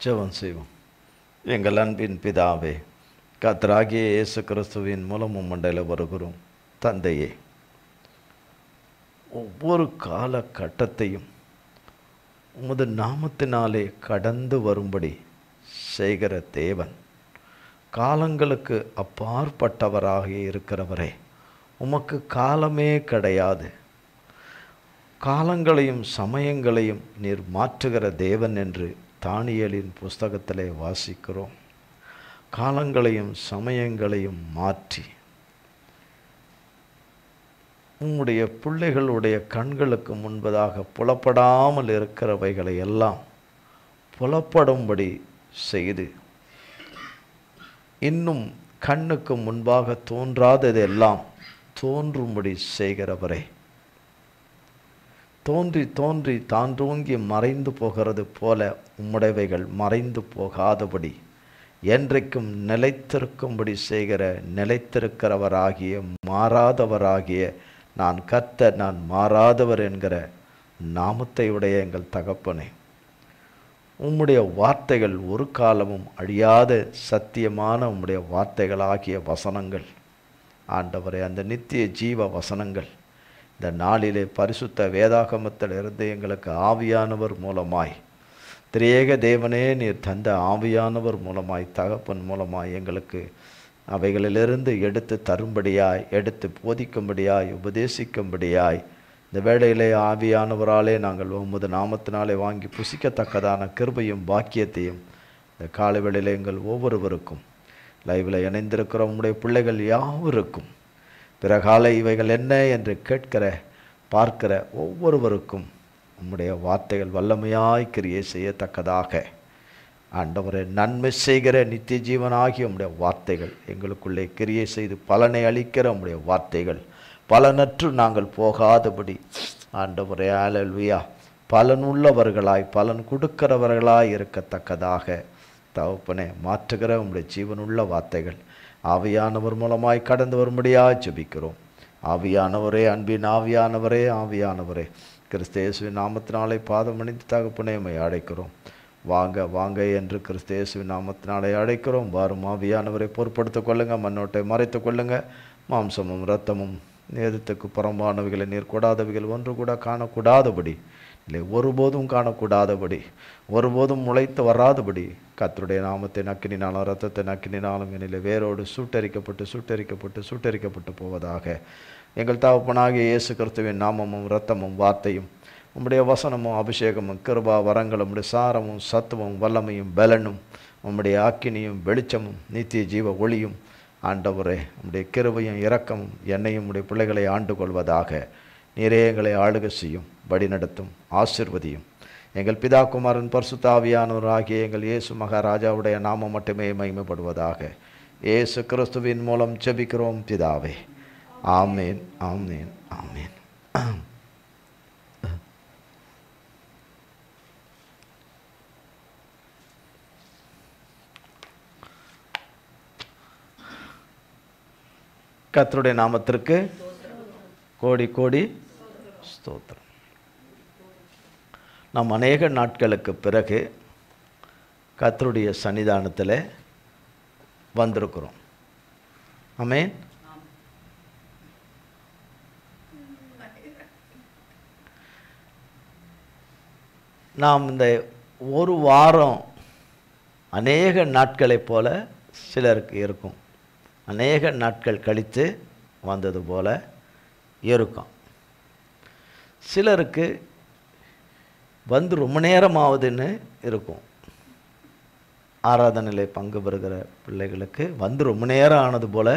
ஜெபம் செய்வோம். எங்கள் அன்பின் பிதாவே, கர்த்தராகிய இயேசு கிறிஸ்துவின் மூலம் மண்டையில் வருகிறோம். தந்தையே, ஒவ்வொரு காலகட்டத்தையும் உமது நாமத்தினாலே கடந்து வரும்படி செய்கிற தேவன், காலங்களுக்கு அப்பாற்பட்டவராக இருக்கிறவரே, உமக்கு காலமே கிடையாது. காலங்களையும் சமயங்களையும் நீர் மாற்றுகிற தேவன் என்று தானியேலின் புஸ்தகத்திலே வாசிக்கிறோம். காலங்களையும் சமயங்களையும் மாற்றி உம்முடைய பிள்ளைகளுடைய கண்களுக்கு முன்பதாக புலப்படாமல் இருக்கிறவைகளை எல்லாம் புலப்படும்படி செய்து, இன்னும் கண்ணுக்கு முன்பாக தோன்றாததெல்லாம் தோன்றும்படி செய்கிறவரே, தோன்றி தோன்றி தான் தூங்கி மறைந்து போகிறது போல உம்முடையவைகள் மறைந்து போகாதபடி என்றைக்கும் நிலைத்திருக்கும்படி செய்கிற நிலைத்திருக்கிறவராகிய மாறாதவராகிய நான் கர்த்தர், நான் மாறாதவர் என்கிற நாமத்தை உடைய எங்கள் தகப்பனே, உம்முடைய வார்த்தைகள் ஒரு காலமும் அழியாத சத்தியமான உம்முடைய வார்த்தைகளாகிய வசனங்கள் ஆண்டவரே, அந்த நித்திய ஜீவ வசனங்கள் இந்த நாளிலே பரிசுத்த வேதாகமத்திலிருந்து எங்களுக்கு ஆவியானவர் மூலமாய், திரியேக தேவனே நீர் தந்த ஆவியானவர் மூலமாய், தகப்பன் மூலமாய் எங்களுக்கு அவைகளிலிருந்து எடுத்து தரும்படியாய், எடுத்து போதிக்கும்படியாய், உபதேசிக்கும்படியாய் இந்த வேளையிலே ஆவியானவராலே நாங்கள் உமது நாமத்தினாலே வாங்கி புசிக்கத்தக்கதான கிருபையும் பாக்கியத்தையும் இந்த காலை வேளையிலே எங்கள் ஒவ்வொருவருக்கும், லைவில் இணைந்திருக்கிற உம்முடைய பிள்ளைகள் யாவருக்கும், பிறகால இவைகள் என்ன என்று கேட்கிற பார்க்கிற ஒவ்வொருவருக்கும் உம்முடைய வார்த்தைகள் வல்லமையாய் கிரியை செய்யத்தக்கதாக ஆண்டவரே, நன்மை செய்கிற நித்திய ஜீவனாகிய உம்முடைய வார்த்தைகள் எங்களுக்குள்ளே கிரியை செய்து பலனை அளிக்கிற உம்முடைய வார்த்தைகள் பலனற்று நாங்கள் போகாதபடி ஆண்டவரே, அல்லேலூயா, பலனுள்ளவர்களாய் பலன் கொடுக்கிறவர்களாய் இருக்கத்தக்கதாக தகப்பனே மாற்றுகிற உம்முடைய ஜீவனுள்ள வார்த்தைகள் ஆவியானவர் மூலமாய் கடந்து வரும்படியாக ஜெபிக்கிறோம். ஆவியானவரே, அன்பின் ஆவியானவரே, ஆவியானவரே, கிறிஸ்து இயேசுவின் நாமத்தினாலே பாதமணிந்து தகப்பனே உம்மை அழைக்கிறோம். வாங்க வாங்க என்று கிறிஸ்து இயேசுவின் நாமத்தினாலே அழைக்கிறோம். வாரும் ஆவியானவரை பொறுப்படுத்திக் கொள்ளுங்க, மண்ணோட்டை மறைத்து கொள்ளுங்க. மாம்சமும் இரத்தமும் நேதத்துக்கு புறம்பானவைகளை நீர் கூடாதவைகள் ஒன்று கூட காணக்கூடாதபடி, இல்லை ஒருபோதும் காணக்கூடாதபடி, ஒருபோதும் முளைத்து வராதபடி கர்த்தருடைய நாமத்தை நக்கினாலும் இரத்தத்தை நக்கினாலும் என்னிலே வேரோடு சுட்டரிக்கப்பட்டு சுட்டரிக்கப்பட்டு சுட்டரிக்கப்பட்டு போவதாக. எங்கள் தகப்பனாகிய இயேசு கிறிஸ்துவின் நாமமும் இரத்தமும் வார்த்தையும் உம்முடைய வசனமும் அபிஷேகமும் கிருபா வரங்களும் உம்முடைய சாரமும் சத்துவமும் வல்லமையும் பலனும் உம்முடைய அக்கினியும் வெளிச்சமும் நித்திய ஜீவ ஒளியும் ஆண்டவரே, உம்முடைய கிருபையும் இரக்கமும் என்னையும் உம்முடைய பிள்ளைகளை ஆண்டு கொள்வதாக. நீரே எங்களை ஆளுகை செய்யும், வழிநடத்தும், ஆசீர்வதியும். எங்கள் பிதா குமாரன் பரிசுத்த ஆவியானவர் ஆகிய எங்கள் இயேசு மகாராஜாவுடைய நாமம் மட்டுமே மகிமைப்படுவதாக. இயேசு கிறிஸ்துவின் மூலம் ஜெபிக்கிறோம் பிதாவே. ஆமேன், ஆமேன், ஆமேன். கர்த்தருடைய நாமத்திற்கு கோடி கோடி ஸ்தோத்திரம். நாம் அநேக நாட்களுக்கு பிறகு கர்த்தருடைய சன்னிதானத்தில் வந்திருக்கிறோம். ஆமென். நாம் இந்த ஒரு வாரம் அநேக நாட்களைப் போல சிலருக்கு இருக்கும், அநேக நாட்கள் கழித்து வந்தது போல இருக்கும். சிலருக்கு வந்து ரொம்ப நேரம் ஆகுதுன்னு இருக்கும். ஆராதனையில் பங்கு பெறுகிற பிள்ளைகளுக்கு வந்து ரொம்ப நேரம் ஆனது போல்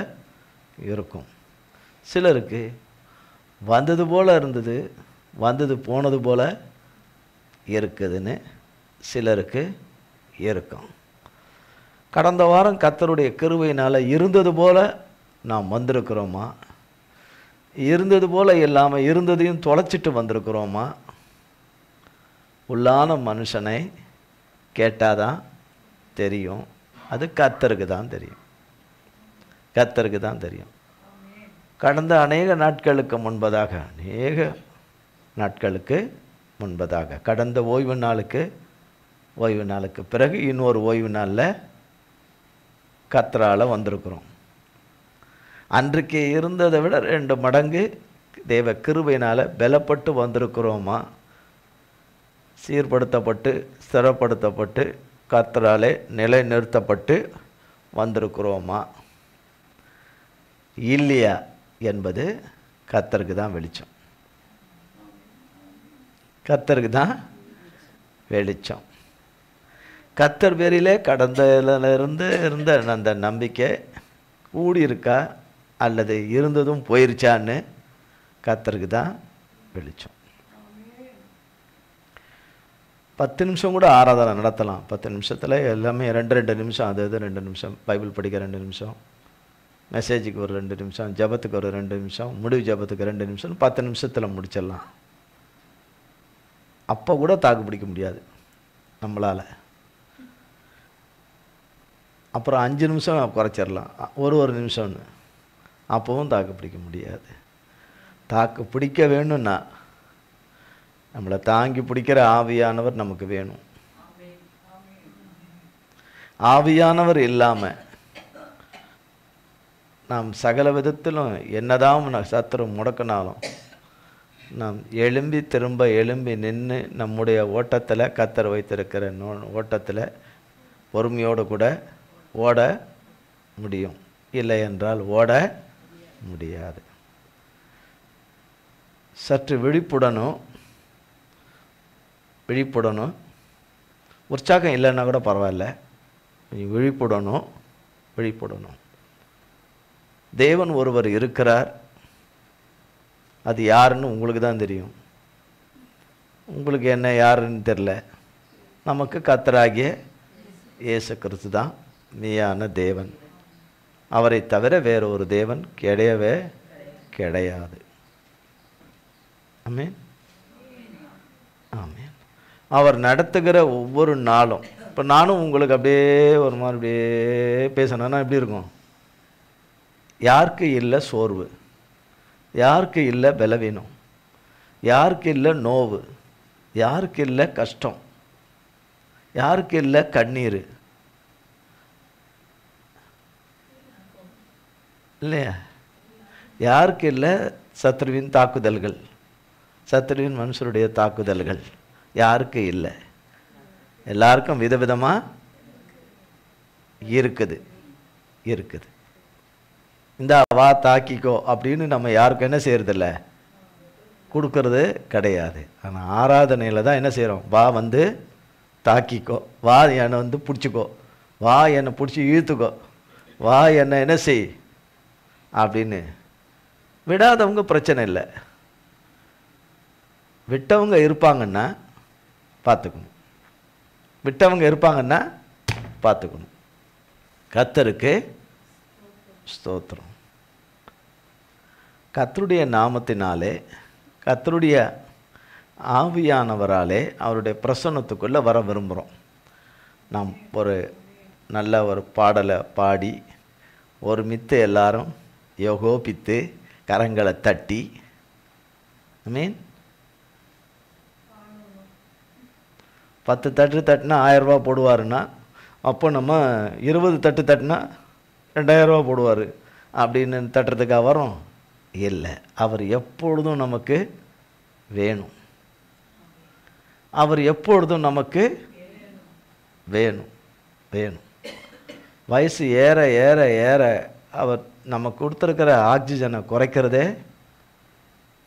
இருக்கும். சிலருக்கு வந்தது போல் இருந்தது, வந்தது போனது போல் இருக்குதுன்னு சிலருக்கு இருக்கும். கடந்த வாரம் கர்த்தருடைய கிருபையினால் இருந்தது போல் நாம் வந்திருக்கிறோமா, இருந்தது போல் இல்லாமல் இருந்ததையும் தொலைச்சிட்டு வந்திருக்கிறோமா? உள்ளான மனுஷனை கேட்டாதான் தெரியும். அது கர்த்தருக்கு தான் தெரியும், கர்த்தருக்கு தான் தெரியும். கடந்த அநேக நாட்களுக்கு முன்பதாக கடந்த ஓய்வு நாளுக்கு ஓய்வு நாளுக்கு பிறகு இன்னொரு ஓய்வு நாளில் கர்த்தரால் வந்திருக்கிறோம். அன்றைக்கு இருந்ததை விட 2 மடங்கு தேவ கிருபையினால் பலப்பட்டு வந்திருக்கிறோமா? சீர்படுத்தப்பட்டு ஸ்திரப்படுத்தப்பட்டு கர்த்தராலே நிலைநிறுத்தப்பட்டு வந்திருக்கிறோமா இல்லையா என்பது கர்த்தருக்கு தான் வெளிச்சம். கர்த்தருக்கு தான் வெளிச்சம். கர்த்தர் பேரிலே கடந்ததிலிருந்து இருந்த அந்த நம்பிக்கை கூடி இருக்கா அல்லது இருந்ததும் போயிருச்சான்னு கர்த்தருக்கு தான் வெளிச்சம். 10 நிமிஷம் கூட ஆராதனை நடத்தலாம். 10 நிமிஷத்தில் எல்லாமே 2 நிமிஷம், அது 2 நிமிஷம், பைபிள் படிக்க 2 நிமிஷம், மெசேஜுக்கு ஒரு 2 நிமிஷம், ஜபத்துக்கு ஒரு 2 நிமிஷம், முடிவு ஜபத்துக்கு 2 நிமிஷம், 10 நிமிஷத்தில் முடிச்சிடலாம். அப்போ கூட தாக்கு பிடிக்க முடியாது நம்மளால். அப்புறம் 5 நிமிஷம் குறைச்சிடலாம், ஒரு நிமிஷம்னு. அப்போவும் தாக்கு பிடிக்க முடியாது. தாக்கு பிடிக்க வேணும்னா நம்மளை தாங்கி பிடிக்கிற ஆவியானவர் நமக்கு வேணும். ஆவியானவர் இல்லாமல் நாம் சகல விதத்திலும் என்னதான் சத்துரு முடக்கினாலும் நாம் திரும்ப எழும்பி நின்று நம்முடைய ஓட்டத்தில், கர்த்தர் வைத்திருக்கிற ஓட்டத்தில் பொறுமையோடு கூட ஓட முடியும். இல்லை என்றால் ஓட முடியாது. சற்று விழிப்புடனும் உற்சாகம் இல்லைன்னா கூட பரவாயில்ல, விழிப்புடனும். தேவன் ஒருவர் இருக்கிறார். அது யாருன்னு உங்களுக்கு தான் தெரியும். உங்களுக்கு என்ன யாருன்னு தெரில. நமக்கு கர்த்தராகிய இயேசு கிறிஸ்து தான் மெய்யான தேவன். அவரை தவிர வேற ஒரு தேவன் கிடையவே கிடையாது. ஆமென், ஆமென். அவர் நடத்துகிற ஒவ்வொரு நாளும், இப்போ நானும் உங்களுக்கு அப்படியே ஒரு மாதிரி அப்படியே பேசணும்னா எப்படி இருக்கும்? யாருக்கு இல்லை சோர்வு, யாருக்கு இல்லை பலவீனம், யாருக்கு இல்லை நோவு, யாருக்கு இல்லை கஷ்டம், யாருக்கு இல்லை கண்ணீர் இல்லையா? யாருக்கு இல்லை சத்ருவின் தாக்குதல்கள், சத்ருவின் மனுஷருடைய தாக்குதல்கள் யாருக்கு இல்லை? எல்லாருக்கும் விதவிதமாக இருக்குது. இந்த வா தாக்கிக்கோ அப்படின்னு நம்ம யாருக்கும் என்ன செய்யறதில்ல, கொடுக்கறது கிடையாது. ஆனால் ஆராதனையில் தான் என்ன செய்கிறோம்? வா வந்து தாக்கிக்கோ, வா என்னை வந்து பிடிச்சிக்கோ, வா என்னை பிடிச்சி இழுத்துக்கோ, வா என்னை என்ன செய் அப்படின்னு. விடாதவங்க பிரச்சனை இல்லை, விட்டவங்க இருப்பாங்கன்னா பார்த்துக்கணும், கர்த்தருக்கு ஸ்தோத்திரம். கர்த்தருடைய நாமத்தினாலே, கர்த்தருடைய ஆவியானவராலே அவருடைய பிரசன்னத்துக்குள்ளே வர விரும்புகிறோம். நாம் ஒரு நல்ல ஒரு பாடலை பாடி ஒருமித்து எல்லாரும் யோகோபித்து கரங்களை தட்டி, மீன் 10 தட்டு தட்டினா 1000 ரூபா போடுவாருன்னா, அப்போ நம்ம 20 தட்டு தட்டினா 2000 ரூபா போடுவார் அப்படின்னு தட்டுறதுக்காக வரோம்? இல்லை. அவர் எப்பொழுதும் நமக்கு வேணும். அவர் எப்பொழுதும் நமக்கு வேணும். வயசு ஏற ஏற ஏற அவர் நமக்கு கொடுத்துருக்கிற ஆக்சிஜனை குறைக்கிறதே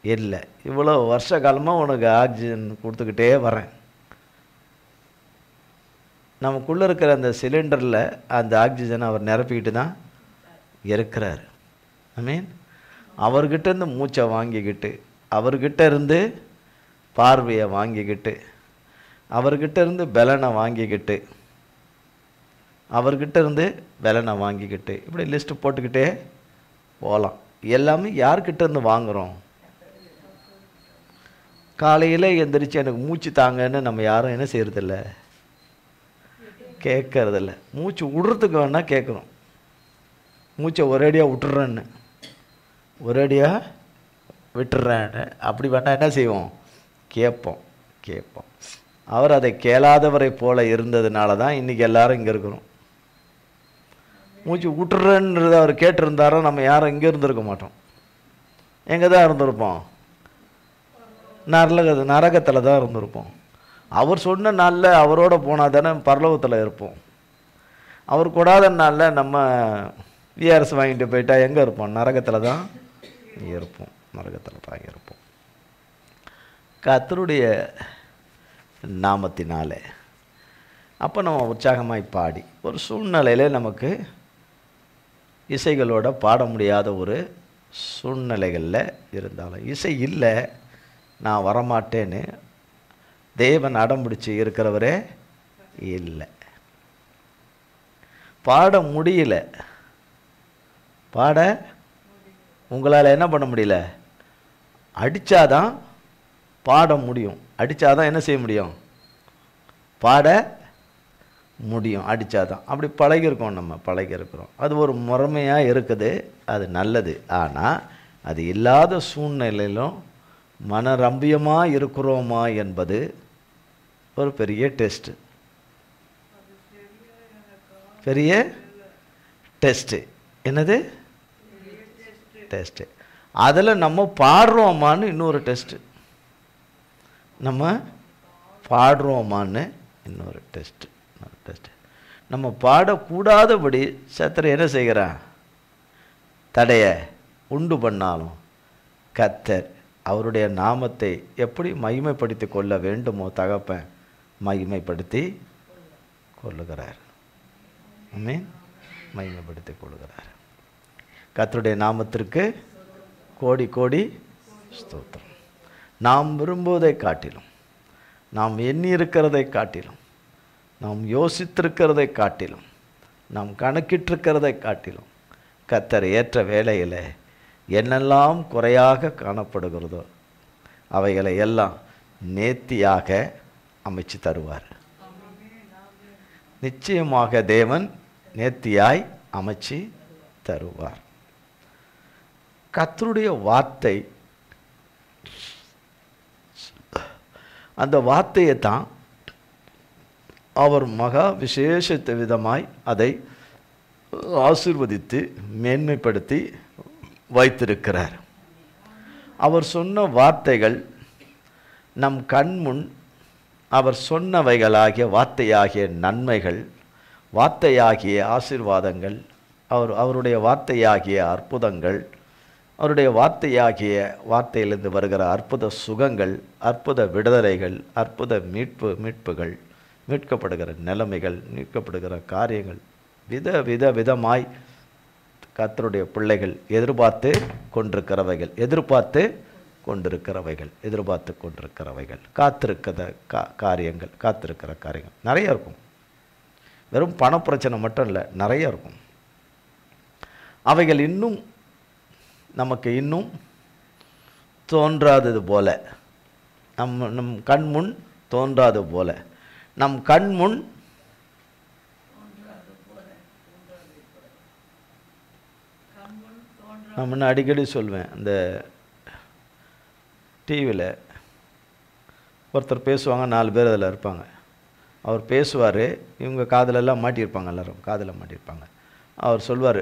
இல்லை. இவ்வளோ வருஷ காலமாக உனக்கு ஆக்சிஜன் கொடுத்துக்கிட்டே வரேன். நமக்குள்ளே இருக்கிற அந்த சிலிண்டரில் அந்த ஆக்சிஜனை அவர் நிரப்பிக்கிட்டு தான் இருக்கிறார். ஐ மீன், அவர்கிட்டேருந்து மூச்சை வாங்கிக்கிட்டு, அவர்கிட்ட இருந்து பார்வையை வாங்கிக்கிட்டு, அவர்கிட்ட இருந்து பலனை வாங்கிக்கிட்டு, இப்படி லிஸ்ட்டு போட்டுக்கிட்டே போகலாம். எல்லாமே யார்கிட்ட இருந்து வாங்குகிறோம்? காலையில் எந்திரிச்சு எனக்கு மூச்சு தாங்கன்னு நம்ம யாரும் என்ன செய்யறதில்ல, கேட்கறதில்ல. மூச்சு விடுறதுக்கு வேணால் கேட்குறோம். மூச்சை ஒரேடியாக விட்டுறேன்னு, விட்டுறேன்னு அப்படி வேணால் என்ன செய்வோம்? கேட்போம். அவர் அதை கேளாதவரை போல இருந்ததுனால தான் இன்றைக்கி எல்லாரும் இங்கே இருக்கிறோம். மூச்சு விட்டுறன்றதை அவர் கேட்டிருந்தாரோ நம்ம யாரும் இங்கே இருந்திருக்க மாட்டோம். எங்கே தான் இருந்திருப்போம்? நரகத்தில் தான் இருந்திருப்போம். அவர் சொன்ன நாளில் அவரோட போனால் தானே பரலோகத்தில் இருப்போம். அவர் கூடாத நாளில் நம்ம விஆர்எஸ் வாங்கிட்டு போயிட்டா எங்கே இருப்போம்? நரகத்தில் தான் இருப்போம். நரகத்தில் தான் இருப்போம். கர்த்தருடைய நாமத்தினாலே அப்போ நம்ம உற்சாகமாய் பாடி, ஒரு சூழ்நிலையில் நமக்கு இசைகளோட பாட முடியாத ஒரு சூழ்நிலைகளில் இருந்தாலும், இசை இல்லை நான் வரமாட்டேன்னு தேவன் அடம்பிடிச்சு இருக்கிறவரே இல்லை. பாட முடியல, பாட உங்களால் என்ன பண்ண முடியல? அடித்தாதான் பாட முடியும். அடித்தாதான் என்ன செய்ய முடியும்? பாட முடியும். அடித்தாதான். அப்படி பழகிருக்கோம், நம்ம பழகிருக்கிறோம். அது ஒரு முறைமையாக இருக்குது, அது நல்லது. ஆனால் அது இல்லாத சூழ்நிலையிலும் மனரம்பியமாக இருக்கிறோமா என்பது ஒரு பெரிய டெஸ்ட்டு. பெரிய டெஸ்ட்டு. என்னது டெஸ்ட்டு? அதில் நம்ம பாடுறோமான்னு இன்னொரு டெஸ்ட்டு. நம்ம பாடுறோமான்னு இன்னொரு டெஸ்ட்டு. நம்ம பாடக்கூடாதபடி சத்திர என்ன செய்கிறான்? தடைய உண்டு பண்ணாலும் கர்த்தர் அவருடைய நாமத்தை எப்படி மகிமைப்படுத்தி கொள்ள வேண்டுமோ தகப்பன் மகிமைப்படுத்தி கொள்ளுகிறார். ஆமென். மகிமைப்படுத்தி கொள்ளுகிறார். கர்த்தருடைய நாமத்திற்கு கோடி கோடி ஸ்தோத்திரம். நாம் விரும்புவதை காட்டிலும், நாம் எண்ணி இருக்கிறதை காட்டிலும், நாம் யோசித்திருக்கிறதை காட்டிலும், நாம் கணக்கிட்டிருக்கிறதை காட்டிலும் கர்த்தர் ஏற்ற வேளையில் என்னெல்லாம் குறையாக காணப்படுகிறதோ அவைகளை எல்லாம் நேர்த்தியாக அமைச்சு தருவார். நிச்சயமாக தேவன் நேர்த்தியாய் அமைச்சு தருவார். கர்த்தருடைய வார்த்தை, அந்த வார்த்தையை தான் அவர் மகா விசேஷித்த விதமாய் அதை ஆசீர்வதித்து மேன்மைப்படுத்தி வைத்திருக்கிறார். அவர் சொன்ன வார்த்தைகள் நம் கண்முன், அவர் சொன்னவைகளாகிய வார்த்தையாகிய நன்மைகள், வார்த்தையாகிய ஆசீர்வாதங்கள், அவருடைய வார்த்தையாகிய அற்புதங்கள், அவருடைய வார்த்தையாகிய வார்த்தையிலிருந்து வருகிற அற்புத சுகங்கள், அற்புத விடுதலைகள், அற்புத மீட்புகள், மீட்கப்படுகிற நிலைமைகள், மீட்கப்படுகிற காரியங்கள், விதமாய் கர்த்தருடைய பிள்ளைகள் எதிர்பார்த்து கொண்டிருக்கிறவைகள், காத்திருக்கிற காரியங்கள் நிறைய இருக்கும். வெறும் பண பிரச்சனை மட்டும் இல்லை, நிறைய இருக்கும். அவைகள் இன்னும் நமக்கு இன்னும் தோன்றாதது போல, நம் கண்முன் தோன்றாது போல, நம் கண்முன் நான் முன்ன அடிக்கடி சொல்வேன், இந்த டிவியில் ஒருத்தர் பேசுவாங்க, 4 பேர் அதில் இருப்பாங்க. அவர் பேசுவார், இவங்க காதிலெல்லாம் மாட்டியிருப்பாங்க, எல்லோரும் காதில் மாட்டியிருப்பாங்க. அவர் சொல்வார்,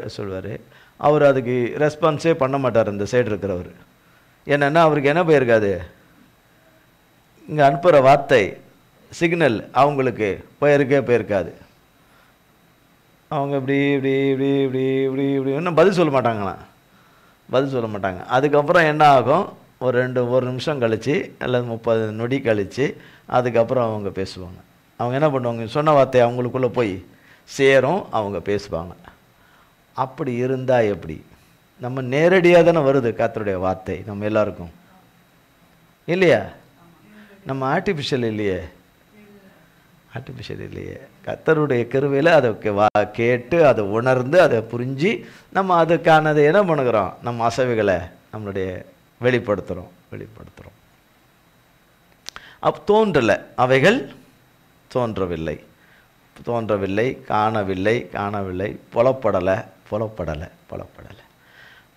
அவர் அதுக்கு ரெஸ்பான்ஸே பண்ண மாட்டார். இந்த சைடு இருக்கிறவர் என்னென்னா, அவருக்கு என்ன போயிருக்காது, இங்கே அனுப்புகிற வார்த்தை சிக்னல் அவங்களுக்கு போயிருக்காது. அவங்க இப்படி இப்படி இப்படி இப்படி இப்படி இப்படி இன்னும் பதில் சொல்ல மாட்டாங்க. அதுக்கப்புறம் என்ன ஆகும், ஒரு நிமிஷம் கழித்து அல்லது 30 நொடி கழித்து அதுக்கப்புறம் அவங்க பேசுவாங்க. அவங்க என்ன பண்ணுவாங்க, சொன்ன வார்த்தை அவங்களுக்குள்ளே போய் சேரும், அவங்க பேசுவாங்க. அப்படி இருந்தால் எப்படி? நம்ம நேரடியாக தானே வருது கர்த்தருடைய வார்த்தை நம்ம எல்லாருக்கும், இல்லையா? நம்ம ஆர்டிஃபிஷியல் இல்லையே. கர்த்தருடைய கிருபையில் அதை கேட்டு, அதை உணர்ந்து, அதை புரிஞ்சு நம்ம அதுக்கானதை என்ன பண்ணுகிறோம், நம்ம அசைவுகளை நம்மளுடைய வெளிப்படுத்துகிறோம். தோன்றலை, அவைகள் தோன்றவில்லை, காணவில்லை, புலப்படலை.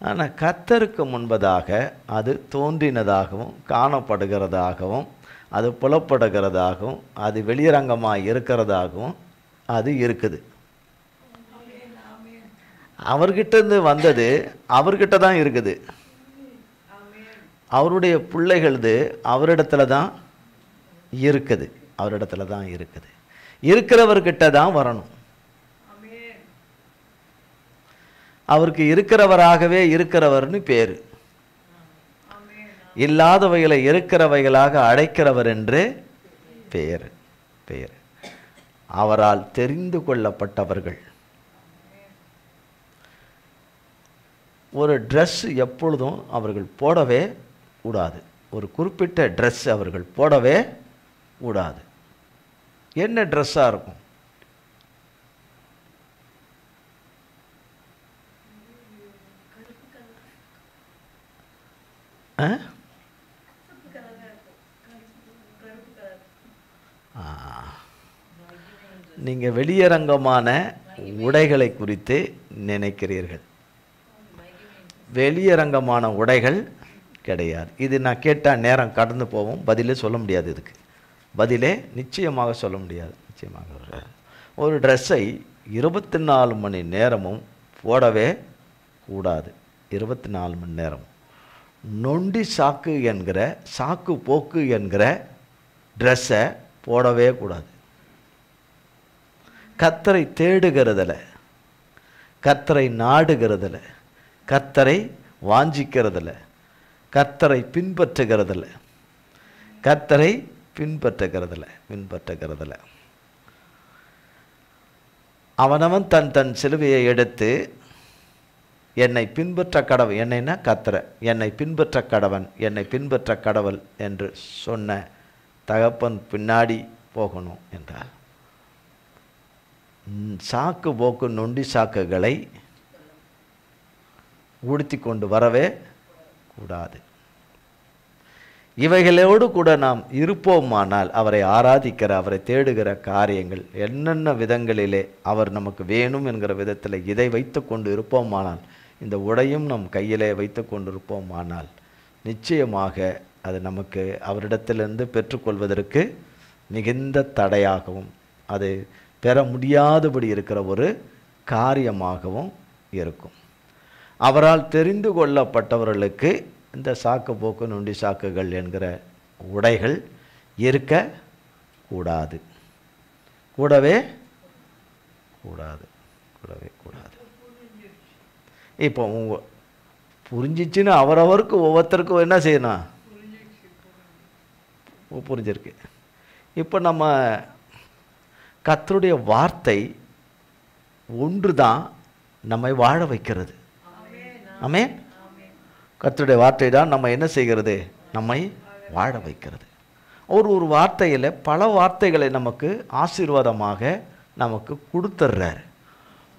ஆனால் கர்த்தருக்கு முன்பதாக அது தோன்றினதாகவும் காணப்படுகிறதாகவும் அது புலப்படுகிறதாகவும் அது வெளியரங்கமாக இருக்கிறதாகவும் அது இருக்குது. அவர்கிட்டருந்து வந்தது அவர்கிட்ட தான் இருக்குது. அவருடைய பிள்ளைகளது அவரிடத்துல தான் இருக்குது. அவரிடத்துல தான் இருக்குது. இருக்கிறவர்கிட்ட தான் வரணும். அவருக்கு இருக்கிறவராகவே இருக்கிறவர்னு பேரு. இல்லாதவைகளை இருக்கிறவைகளாக அழைக்கிறவர் என்று பெயர். பெயர். அவரால் தெரிந்து கொள்ளப்பட்டவர்கள். ஒரு ட்ரெஸ் எப்பொழுதும் அவர்கள் போடவே கூடாது. ஒரு குறிப்பிட்ட ட்ரெஸ் அவர்கள் போடவே கூடாது. என்ன ட்ரெஸ்ஸாக இருக்கும்? நீங்கள் வெளியரங்கமான உடைகளை குறித்து நினைக்கிறீர்கள். வெளியரங்கமான உடைகள் கிடையாது. இது நான் கேட்டால் நேரம் கடந்து போவோம், பதிலே சொல்ல முடியாது. இதுக்கு பதிலே நிச்சயமாக சொல்ல முடியாது. நிச்சயமாக ஒரு ட்ரெஸ்ஸை 24 மணி நேரமும் போடவே கூடாது. 24 மணி நேரம் நொண்டி சாக்கு என்கிற சாக்கு போக்கு என்கிற ட்ரெஸ்ஸை போடவே கூடாது. கர்த்தரை தேடுகிறதில், கர்த்தரை நாடுகிறதில், கர்த்தரை வாஞ்சிக்கிறதில், கர்த்தரை பின்பற்றுகிறதில், கர்த்தரை பின்பற்றுகிறதில் அவனவன் தன் தன் சிலுவையை எடுத்து என்னை பின்பற்ற கடவன், என்னைன்னா கர்த்தரை, என்னை பின்பற்ற கடவன், என்னை பின்பற்ற கடவுள் என்று சொன்ன தகப்பன் பின்னாடி போகணும் என்றால் சாக்கு போக்கு நொண்டி சாக்குகளை உடுத்தி கொண்டு வரவே கூடாது. இவைகளோடு கூட நாம் இருப்போமானால் அவரை ஆராதிக்கிற, அவரை தேடுகிற காரியங்கள் என்னென்ன விதங்களிலே அவர் நமக்கு வேணும் என்கிற விதத்தில் இதை வைத்து கொண்டு இருப்போமானால், இந்த உடையும் நம் கையிலே வைத்து கொண்டு இருப்போமானால் நிச்சயமாக அது நமக்கு அவரிடத்திலிருந்து பெற்றுக்கொள்வதற்கு மிகுந்த தடையாகவும் அது பெற முடியாதபடி இருக்கிற ஒரு காரியமாகவும் இருக்கும். அவரால் தெரிந்து கொள்ளப்பட்டவர்களுக்கு இந்த சாக்கு போக்கு நொண்டி சாக்குகள் என்கிற உடைகள் இருக்க கூடாது. கூடவே கூடாது. கூடவே கூடாது. இப்போ புரிஞ்சிச்சுன்னு அவரவருக்கு ஒவ்வொருத்தருக்கும் என்ன செய்யணும்? புரிஞ்சிருக்கு. இப்போ நம்ம கர்த்தருடைய வார்த்தை ஒன்று தான் நம்மை வாழ வைக்கிறது. ஆமென். கர்த்தருடைய வார்த்தை தான் நம்ம என்ன செய்கிறது? நம்மை வாழ வைக்கிறது. ஒரு வார்த்தையில் பல வார்த்தைகளை நமக்கு ஆசீர்வாதமாக நமக்கு கொடுத்துட்றார்.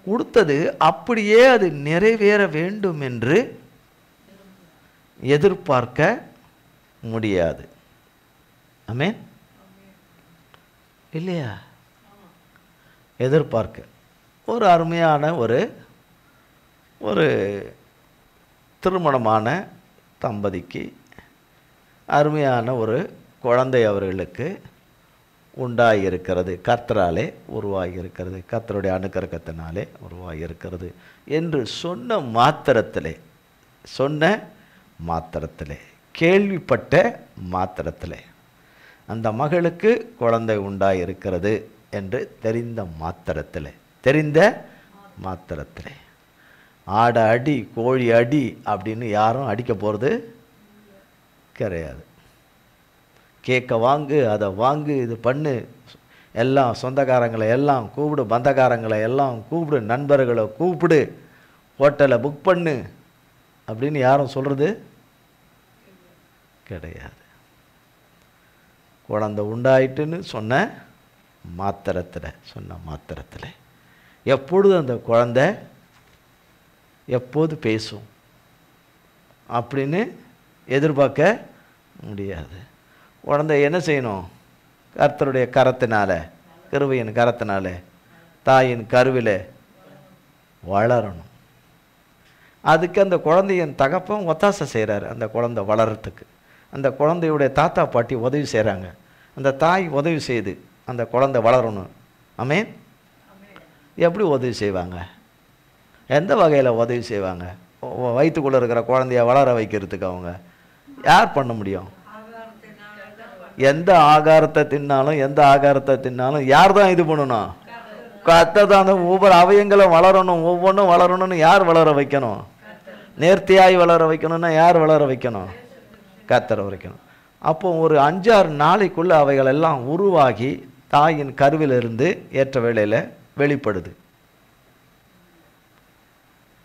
கொடுத்தது அப்படியே அது நிறைவேற வேண்டும் என்று எதிர்பார்க்க முடியாது. ஆமென். இல்லையா? எதிர்பார்க்க ஒரு அருமையான ஒரு திருமணமான தம்பதிக்கு அருமையான ஒரு குழந்தை அவர்களுக்கு உண்டாகியிருக்கிறது. கர்த்தராலே உருவாகியிருக்கிறது, கர்த்தருடைய அனுக்கிரகத்தினாலே உருவாகியிருக்கிறது என்று சொன்ன மாத்திரத்திலே கேள்விப்பட்ட மாத்திரத்திலே அந்த மகளுக்கு குழந்தை உண்டாயிருக்கிறது என்று தெரிந்த மாத்திரத்திலே ஆடை அடி கோழி அடி அப்படின்னு யாரும் அடிக்க போகிறது கிடையாது. கேக்க வாங்கு, அதை வாங்கு, இது பண்ணு, எல்லாம் சொந்தக்காரங்களை எல்லாம் கூப்பிடு, பந்தக்காரங்களை எல்லாம் கூப்பிடு, நண்பர்களை கூப்பிடு, ஹோட்டலை புக் பண்ணு அப்படின்னு யாரும் சொல்கிறது கிடையாது. குழந்தை உண்டாயிட்டுன்னு சொன்ன மாத்திரத்தில் எப்பொழுது அந்த குழந்தை எப்போது பேசும் அப்படின்னு எதிர்பார்க்க முடியாது. குழந்தை என்ன செய்யணும்? கர்த்தருடைய கரத்தினால, கிருபையின் கரத்தினால தாயின் கருவிலே வளரணும். அதுக்கு அந்த குழந்தையின் தகப்பன் ஒத்தாசை செய்கிறார். அந்த குழந்தை வளர்கிறதுக்கு அந்த குழந்தையுடைய தாத்தா பாட்டி உதவி செய்கிறாங்க. அந்த தாய் உதவி செய்யுது, அந்த குழந்தை வளரணும். ஆமென். எப்படி உதவி செய்வாங்க? எந்த வகையில் உதவி செய்வாங்க? வயிற்றுக்குள்ளே இருக்கிற குழந்தைய வளர வைக்கிறதுக்கு அவங்க யார் பண்ண முடியும்? எந்த ஆகாரத்தை தின்னாலும் யார் தான் இது பண்ணணும்? கர்த்தர் தான். அந்த ஒவ்வொரு அவயங்களும் வளரணும், ஒவ்வொன்றும் வளரணும்னு யார் வளர வைக்கணும்? நேர்த்தியாய் வளர வைக்கணும்னா யார் வளர வைக்கணும்? கர்த்தர் வைக்கணும். அப்போ ஒரு 5-6 நாளைக்குள்ள அவைகள் எல்லாம் உருவாகி தாயின் கருவிலிருந்து ஏற்ற வேளையில் வெளிப்படுது.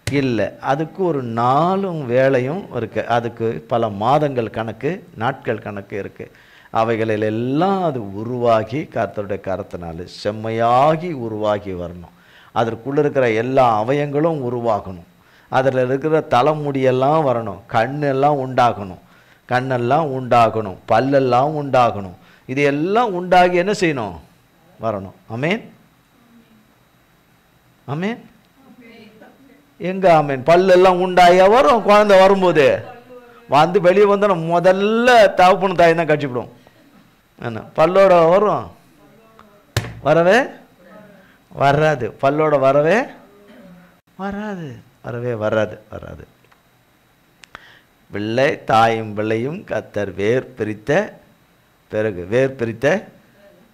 இல்லை, அதுக்கு ஒரு நாளும் வேலையும் இருக்குது. அதுக்கு பல மாதங்கள் கணக்கு, நாட்கள் கணக்கு இருக்குது. அவைகளில் எல்லாம் அது உருவாகி கர்த்தருடைய கரத்தினால செம்மையாகி உருவாகி வரணும். அதற்குள்ளே இருக்கிற எல்லா அவயங்களும் உருவாகணும். அதில் இருக்கிற தலைமுடியெல்லாம் வரணும், கண்ணெல்லாம் உண்டாகணும், பல்லெல்லாம் உண்டாகணும். இது எல்லாம் உண்டாகி என்ன செய்யணும்? வரணும். ஆமென். ஆமென். எங்க ஆமென்? பல்லெல்லாம் உண்டாயா வரும். குழந்தை வரும்போது வந்து வெளியே வந்தோன்னா முதல்ல தகப்பன் தாய் தான் கட்சிவிடும். என்ன பல்லோட வரும்? வரவே வராது. பல்லோட வரவே வராது. பிள்ளை தாயும் பிள்ளையும் கர்த்தர் வேர் பிரித்த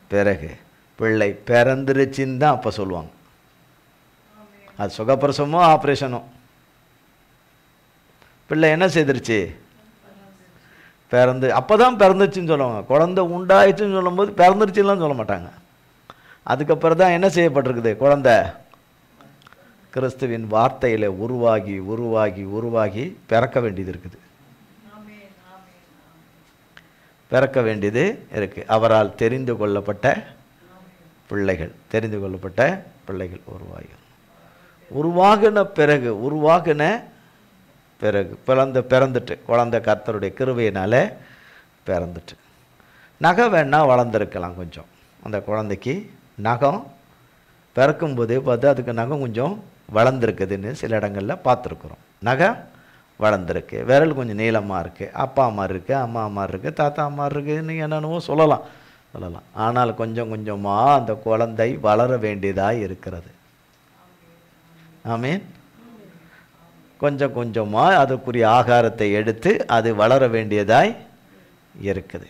பிறகு பிள்ளை பிறந்துருச்சின்னு தான் அப்போ சொல்லுவாங்க. அது சுகப்பிரசவமோ ஆப்ரேஷனோ. பிள்ளை என்ன செய்திருச்சு? அப்போ தான் பிறந்துச்சுன்னு சொல்லுவாங்க. குழந்தை உண்டாயிடுச்சுன்னு சொல்லும்போது பிறந்துருச்சுலாம் சொல்ல மாட்டாங்க. அதுக்கப்புறம் தான் என்ன செய்யப்பட்டிருக்குது? குழந்தை கிறிஸ்துவின் வார்த்தையில் உருவாகி பிறக்க வேண்டியது இருக்குது. அவரால் தெரிந்து கொள்ளப்பட்ட பிள்ளைகள் உருவாகின பிறகு பிறந்துட்டு குழந்தை கர்த்தருடைய கிருபையினால பிறந்துட்டு. நகம் வேணா வளர்ந்துருக்கலாம் கொஞ்சம். அந்த குழந்தைக்கு நகம் பிறக்கும்போதே பார்த்து அதுக்கு நகம் கொஞ்சம் வளர்ந்துருக்குதுன்னு சில இடங்களில் பார்த்துருக்குறோம். நகம் வளர்ந்துருக்கு, விரல் கொஞ்சம் நீளமாக இருக்குது, அப்பா மாதிரி இருக்குது, அம்மா மாதிரி இருக்குது, தாத்தா மாதிரி இருக்குதுன்னு என்னென்னவோ சொல்லலாம். ஆனால் கொஞ்சம் கொஞ்சமாக அந்த குழந்தை வளர வேண்டியதாக இருக்கிறது. ஆமீன். கொஞ்சம் கொஞ்சமாக அதுக்குரிய ஆகாரத்தை எடுத்து அது வளர வேண்டியதாய் இருக்குது.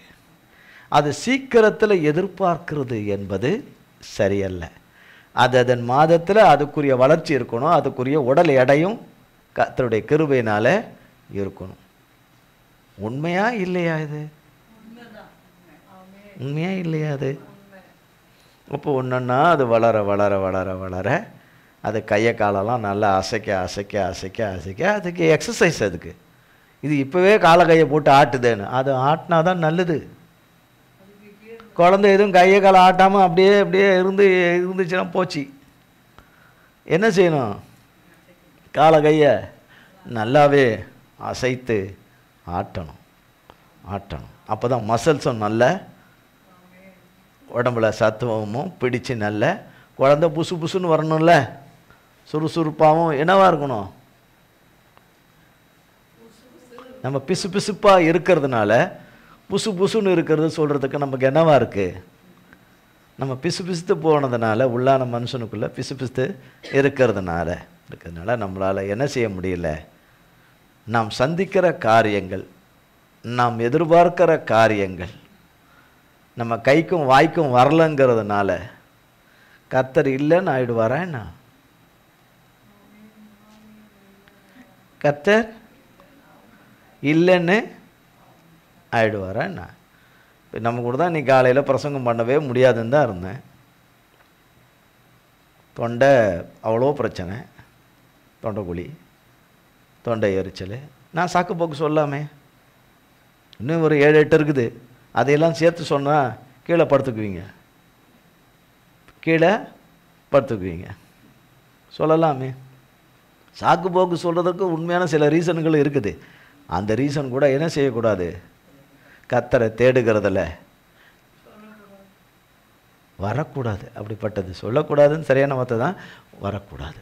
அது சீக்கிரத்தில் எதிர்பார்க்கிறது என்பது சரியல்ல. அதன் மாதத்தில் அதுக்குரிய வளர்ச்சி இருக்கணும், அதுக்குரிய உடல் எடையும் கர்த்தருடைய கிருபையினால இருக்கணும். உண்மையா இல்லையா? இது உண்மையா இல்லையா? அது அப்போ ஒன்றுன்னா அது வளர வளர வளர வளர அது கையை காலெல்லாம் நல்லா அசைக்க அசைக்க அசைக்க அசைக்க அதுக்கு எக்ஸசைஸ். அதுக்கு இது இப்போவே காலை கையை போட்டு ஆட்டுதேன்னு அது ஆட்டினா தான் நல்லது. குழந்தை எதுவும் கையை காலை ஆட்டாமல் அப்படியே அப்படியே இருந்துச்சுன்னா போச்சு. என்ன செய்யணும்? காலை கையை நல்லாவே அசைத்து ஆட்டணும். அப்போ தான் மசில்ஸும் நல்ல உடம்புல சத்துவமும் பிடிச்சு நல்ல குழந்தை புசு புசுன்னு வரணும்ல, சுறுசுறுப்பாகவும் என்னவாக இருக்கணும். நம்ம பிசு பிசுப்பாக இருக்கிறதுனால புசு புசுன்னு இருக்கிறது சொல்கிறதுக்கு நமக்கு என்னவாக இருக்குது? நம்ம பிசு பிசுத்து போனதுனால உள்ளான மனுஷனுக்குள்ளே பிசு பிசுத்து இருக்கிறதுனால நம்மளால் என்ன செய்ய முடியல? நாம் சந்திக்கிற காரியங்கள், நாம் எதிர்பார்க்கிற காரியங்கள் நம்ம கைக்கும் வாய்க்கும் வரலங்கிறதுனால கர்த்தர் இல்லைன்னு ஆயிடுவாரா என்ன? கர்த்தர் இல்லைன்னு ஆயிடுவாரா என்ன? இப்போ நம்ம கூட தான் இன்றைக்கி காலையில் பிரசங்கம் பண்ணவே முடியாதுன்னு தான் இருந்தேன். தொண்டை அவ்வளோ பிரச்சனை, தொண்டைக்குழி, தொண்டை எரிச்சல். நான் சாக்கு போக்கு சொல்லாமே, இன்னும் ஒரு 7-8 இருக்குது. அதையெல்லாம் சேர்த்து சொன்னால் கீழே படுத்துக்குவீங்க. சொல்லலாமே. சாக்கு போக்கு சொல்கிறதுக்கு உண்மையான சில ரீசன்கள் இருக்குது. அந்த ரீசன் கூட என்ன செய்யக்கூடாது? கர்த்தரை தேடுகிறதில்ல வரக்கூடாது. அப்படிப்பட்டது சொல்லக்கூடாதுன்னு சரியான வார்த்தை தான், வரக்கூடாது.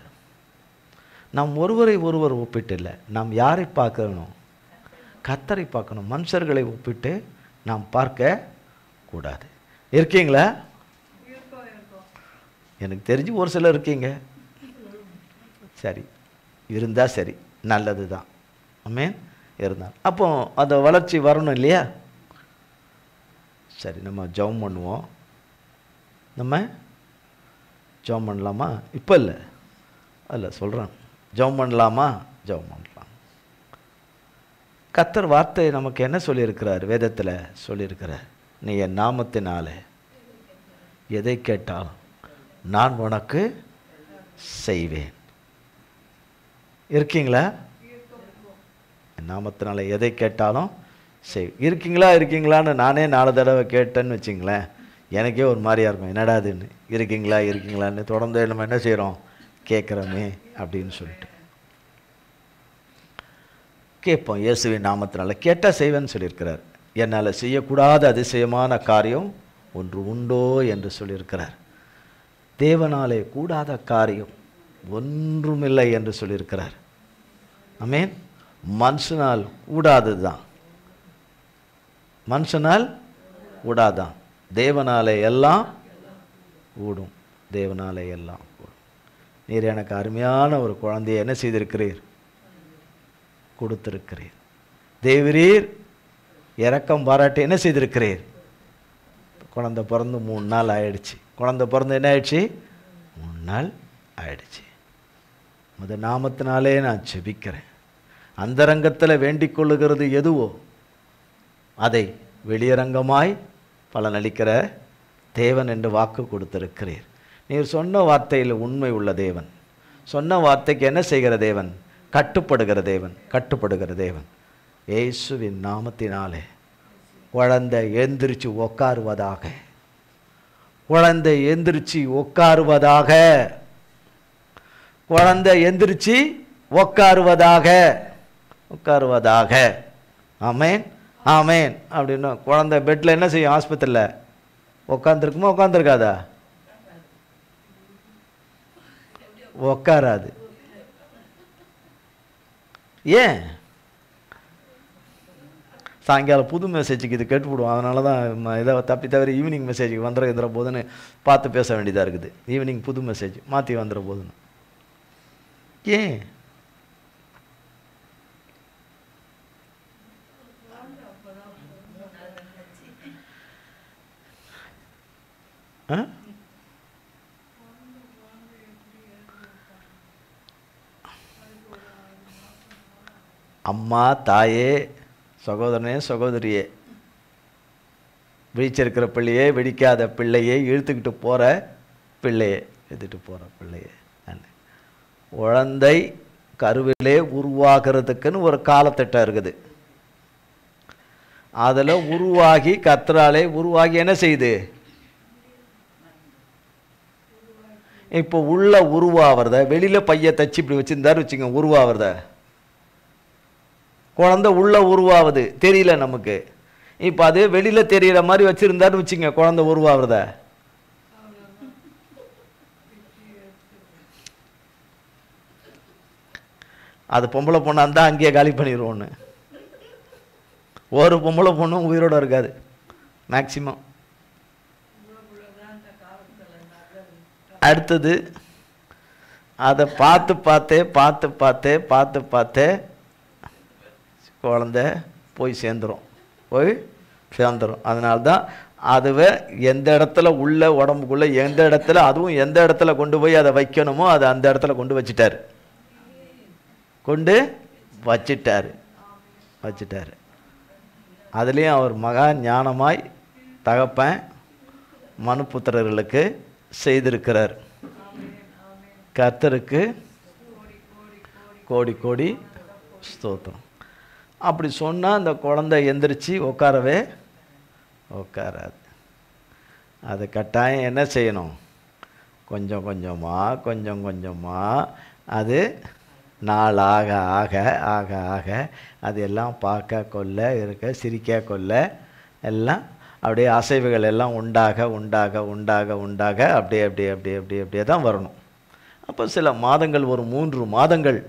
நாம் ஒருவரை ஒருவர் ஒப்பிட்டு இல்லை, நாம் யாரை பார்க்கணும்? கர்த்தரை பார்க்கணும். மனுஷர்களை ஒப்பிட்டு நாம் பார்க்க கூடாது. இருக்கீங்களா? எனக்கு தெரிஞ்சு ஒரு சிலர் இருக்கீங்க. சரி, இருந்தா சரி, நல்லது தான். ஆமென். இருந்தால் அப்போ அந்த வளர்ச்சி வரணும் இல்லையா? சரி, நம்ம ஜெபம் பண்ணுவோம். நம்ம ஜெபம் பண்ணலாமா? இப்போ இல்லை, அதில் சொல்கிறேன். ஜெபம் பண்ணலாமா? ஜெபம் பண்ணலாம். கர்த்தர் வார்த்தை நமக்கு என்ன சொல்லியிருக்கிறார்? வேதத்தில் சொல்லியிருக்கிறார், நீ என் நாமத்தினாலே எதை கேட்டாலும் நான் உனக்கு செய்வேன். இருக்கீங்களா? என் நாமத்தினால எதை கேட்டாலும் இருக்கீங்களான்னு நானே 4 தடவை கேட்டேன்னு வச்சிங்களேன், எனக்கே ஒரு மாதிரியா இருக்கும். என்னடா அதுன்னு, இருக்கீங்களான்னு தொடர்ந்து நம்ம என்ன செய்கிறோம்? கேட்குறோமே அப்படின்னு சொல்லிட்டு கேட்போம். இயேசுவின் நாமத்தினால கேட்டால் செய்வேன்னு சொல்லியிருக்கிறார். என்னால் செய்யக்கூடாத அதிசயமான காரியம் ஒன்று உண்டோ என்று சொல்லியிருக்கிறார். தேவனாலே கூடாத காரியம் ஒன்றுமில்லை என்று சொல்லியிருக்கிறார். ஆமென். மனுஷனால் கூடாதது தான், மனுஷனால் கூடாதான். தேவனாலே எல்லாம் கூடும், தேவனாலே எல்லாம் கூடும். நீர் எனக்கு அருமையான ஒரு குழந்தையை என்ன செய்திருக்கிறீர்? கொடுத்திருக்கிறீர். தேவரீர் இரக்கம் பாராட்டி என்ன செய்திருக்கிறீர்? குழந்தை பிறந்து 3 நாள் ஆயிடுச்சு. குழந்தை பிறந்து என்ன ஆயிடுச்சு? 3 நாள் ஆயிடுச்சு. முத நாமத்தினாலே நான் ஜெபிக்கிறேன். அந்தரங்கத்தில் வேண்டிக் கொள்ளுகிறது எதுவோ அதை வெளியரங்கமாய் பலனளிக்கிற தேவன் என்று வாக்கு கொடுத்திருக்கிறீர். நீர் சொன்ன வார்த்தையில் உண்மை உள்ள தேவன். சொன்ன வார்த்தைக்கு என்ன செய்கிற தேவன்? கட்டுப்படுகிற தேவன், கட்டுப்படுகிற தேவன். இயேசுவின் நாமத்தினாலே குழந்தை எந்திரிச்சு உட்காருவதாக, குழந்தை எந்திரிச்சு உட்காருவதாக, குழந்தை எந்திரிச்சு உட்காருவதாக, உட்காருவதாக. ஆமேன், ஆமேன். அப்படின்னா குழந்தை பெட்டில் என்ன செய்யும்? ஆஸ்பத்திரியில் உட்காந்துருக்குமா? உட்காந்துருக்காதா? உட்காராது. ஏன்? சாயங்காலம் புது மெசேஜுக்கு இது கேட்டுவிடுவோம். அதனால தான் இதை தப்பி தவிர ஈவினிங் மெசேஜுக்கு வந்துடுற போதுன்னு பார்த்து பேச வேண்டியதாக இருக்குது. ஈவினிங் புது மெசேஜ் மாற்றி வந்துடுற போதுன்னு. ஏன்? அம்மா, தாயே, சகோதரனே, சகோதரியே, விழிச்சிருக்கிற பிள்ளையே, வெடிக்காத பிள்ளையே, இழுத்துக்கிட்டு போகிற பிள்ளையே, எடுத்துகிட்டு போகிற பிள்ளையே, குழந்தை கருவிலே உருவாகிறதுக்குன்னு ஒரு காலத்திட்டம் இருக்குது. அதில் உருவாகி கர்த்தராலே உருவாகி என்ன செய்யுது? இப்போ உள்ள உருவாகிறத, வெளியில் பைய தச்சு இப்படி வச்சுருந்தாரு வச்சுங்க, உருவாகிறத. குழந்தை உள்ள உருவாகுது, தெரியல நமக்கு. இப்போ அது வெளியில் தெரிகிற மாதிரி வச்சுருந்தாரு வச்சுங்க, குழந்தை உருவாகிறத. அது பொம்பளை பொண்ணாக இருந்தால் அங்கேயே காலி பண்ணிடுவோன்னு. ஒரு பொம்பளை பொண்ணும் உயிரோடு இருக்காது மேக்சிமம். அடுத்தது அதை பார்த்து பார்த்தே குழந்தை போய் சேர்ந்துடும். அதனால்தான் அதுவே எந்த இடத்துல உள்ள உடம்புக்குள்ளே எந்த இடத்துல, அதுவும் எந்த இடத்துல கொண்டு போய் அதை வைக்கணுமோ அதை அந்த இடத்துல கொண்டு வச்சிட்டாரு. அதுலேயும் அவர் மகா ஞானமாய் தகப்பன் மனுப்புத்திரர்களுக்கு செய்திருக்கிறார். கர்த்தருக்கு கோடி கோடி ஸ்தோத்திரம். அப்படி சொன்னால் அந்த குழந்தை எந்திரிச்சு உட்காராது. அது கட்டாயம் என்ன செய்யணும்? கொஞ்சம் கொஞ்சமாக அது நாள் ஆக அது எல்லாம் பார்க்க கொள்ள இருக்க, சிரிக்க கொள்ள எல்லாம் அப்படியே அசைவுகள் எல்லாம் உண்டாக அப்படியே தான் வரணும். அப்போ சில மாதங்கள், ஒரு 3 மாதங்கள்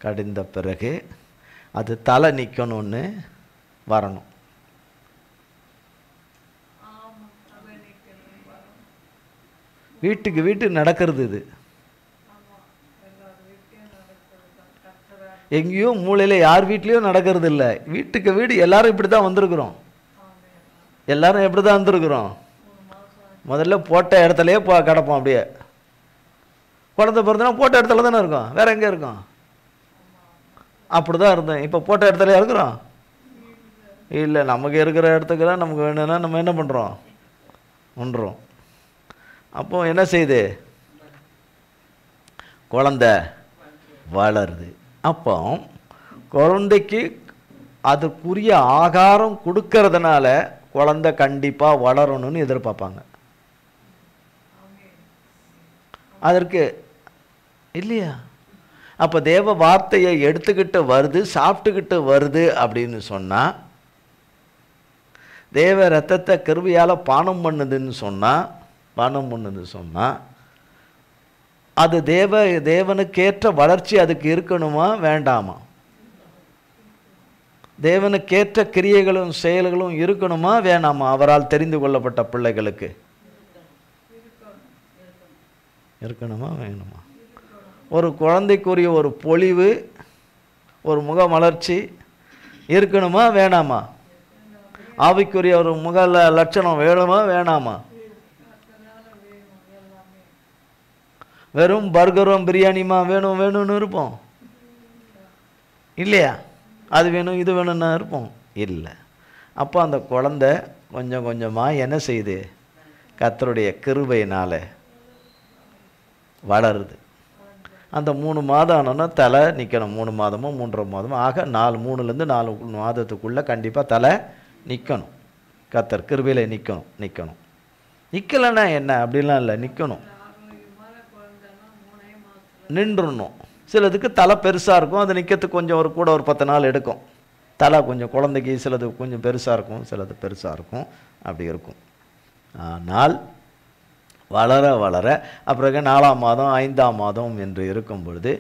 கடிந்த பிறகு அது தலை நிற்கணும்னு வரணும். வீட்டுக்கு வீட்டு நடக்கிறது இது. எங்கேயோ மூலையில் யார் வீட்லேயும் நடக்கிறது இல்லை. வீட்டுக்கு வீடு எல்லாரும் இப்படி தான் வந்திருக்கிறோம். எல்லாரும் எப்படி தான் வந்திருக்கிறோம். முதல்ல போட்ட இடத்துலையே கிடப்போம். அப்படியே குழந்தை பிறந்தனா போட்ட இடத்துல தானே இருக்கோம். வேற எங்கே இருக்கோம்? அப்படி தான் இருந்தோம். இப்போ போட்ட இடத்துல இருக்கிறோம் இல்லை. நமக்கு இருக்கிற இடத்துக்குலாம் நமக்கு வேணும்னா நம்ம என்ன பண்ணுறோம்? ஒன்றும். அப்போ என்ன செய்யுது? குழந்தை வளருது. அப்போ குழந்தைக்கு அதுக்குரிய ஆகாரம் கொடுக்கறதுனால குழந்தை கண்டிப்பாக வளரணும்னு எதிர்பார்ப்பாங்க. அதற்கு இல்லையா? அப்போ தேவ வார்த்தையை எடுத்துக்கிட்டு வருது, சாப்பிட்டுக்கிட்டு வருது அப்படின்னு சொன்னால், தேவ ரத்தத்தை கிருபையால் பானம் பண்ணுதுன்னு சொன்னால் அது தேவனுக்கேற்ற வளர்ச்சி அதுக்கு இருக்கணுமா வேண்டாமா? தேவனுக்கேற்ற கிரியைகளும் செயல்களும் இருக்கணுமா வேணாமா? அவரால் தெரிந்து கொள்ளப்பட்ட பிள்ளைகளுக்கு இருக்கணுமா வேணுமா? ஒரு குழந்தைக்குரிய ஒரு பொலிவு, ஒரு முக மலர்ச்சி இருக்கணுமா வேணாமா? ஆவிக்குரிய ஒரு முக லட்சணம் வேணுமா வேணாமா? வெறும் பர்கரும் பிரியாணிமா வேணும்னு இருப்போம் இல்லையா? அது வேணும் இது வேணும்னா இருப்போம் இல்லை. அப்போ அந்த குழந்தை கொஞ்சம் கொஞ்சமாக என்ன செய்யுது? கர்த்தருடைய கிருபையினால வளருது. அந்த 3 மாதம் ஆனோன்னா தலை நிற்கணும். 3 மாதமோ 3.5 மாதமோ ஆக 3லேருந்து 4 மாதத்துக்குள்ளே கண்டிப்பாக தலை நிற்கணும். கர்த்தர் கிருபையில் நிற்கணும். நிற்கலைன்னா என்ன அப்படிலாம் இல்லை, நிற்கணும், நின்றுணும். சிலதுக்கு தலை பெருசாக இருக்கும், அது நிற்கிறதுக்கு கொஞ்சம் கூட ஒரு 10 நாள் எடுக்கும். தலை கொஞ்சம் குழந்தைக்கு சிலது கொஞ்சம் பெருசாக இருக்கும், சிலது பெருசாக இருக்கும், அப்படி இருக்கும். ஆனால் வளர வளர அப்புறம் 4ஆம் மாதம் 5ஆம் மாதம் என்று இருக்கும் பொழுது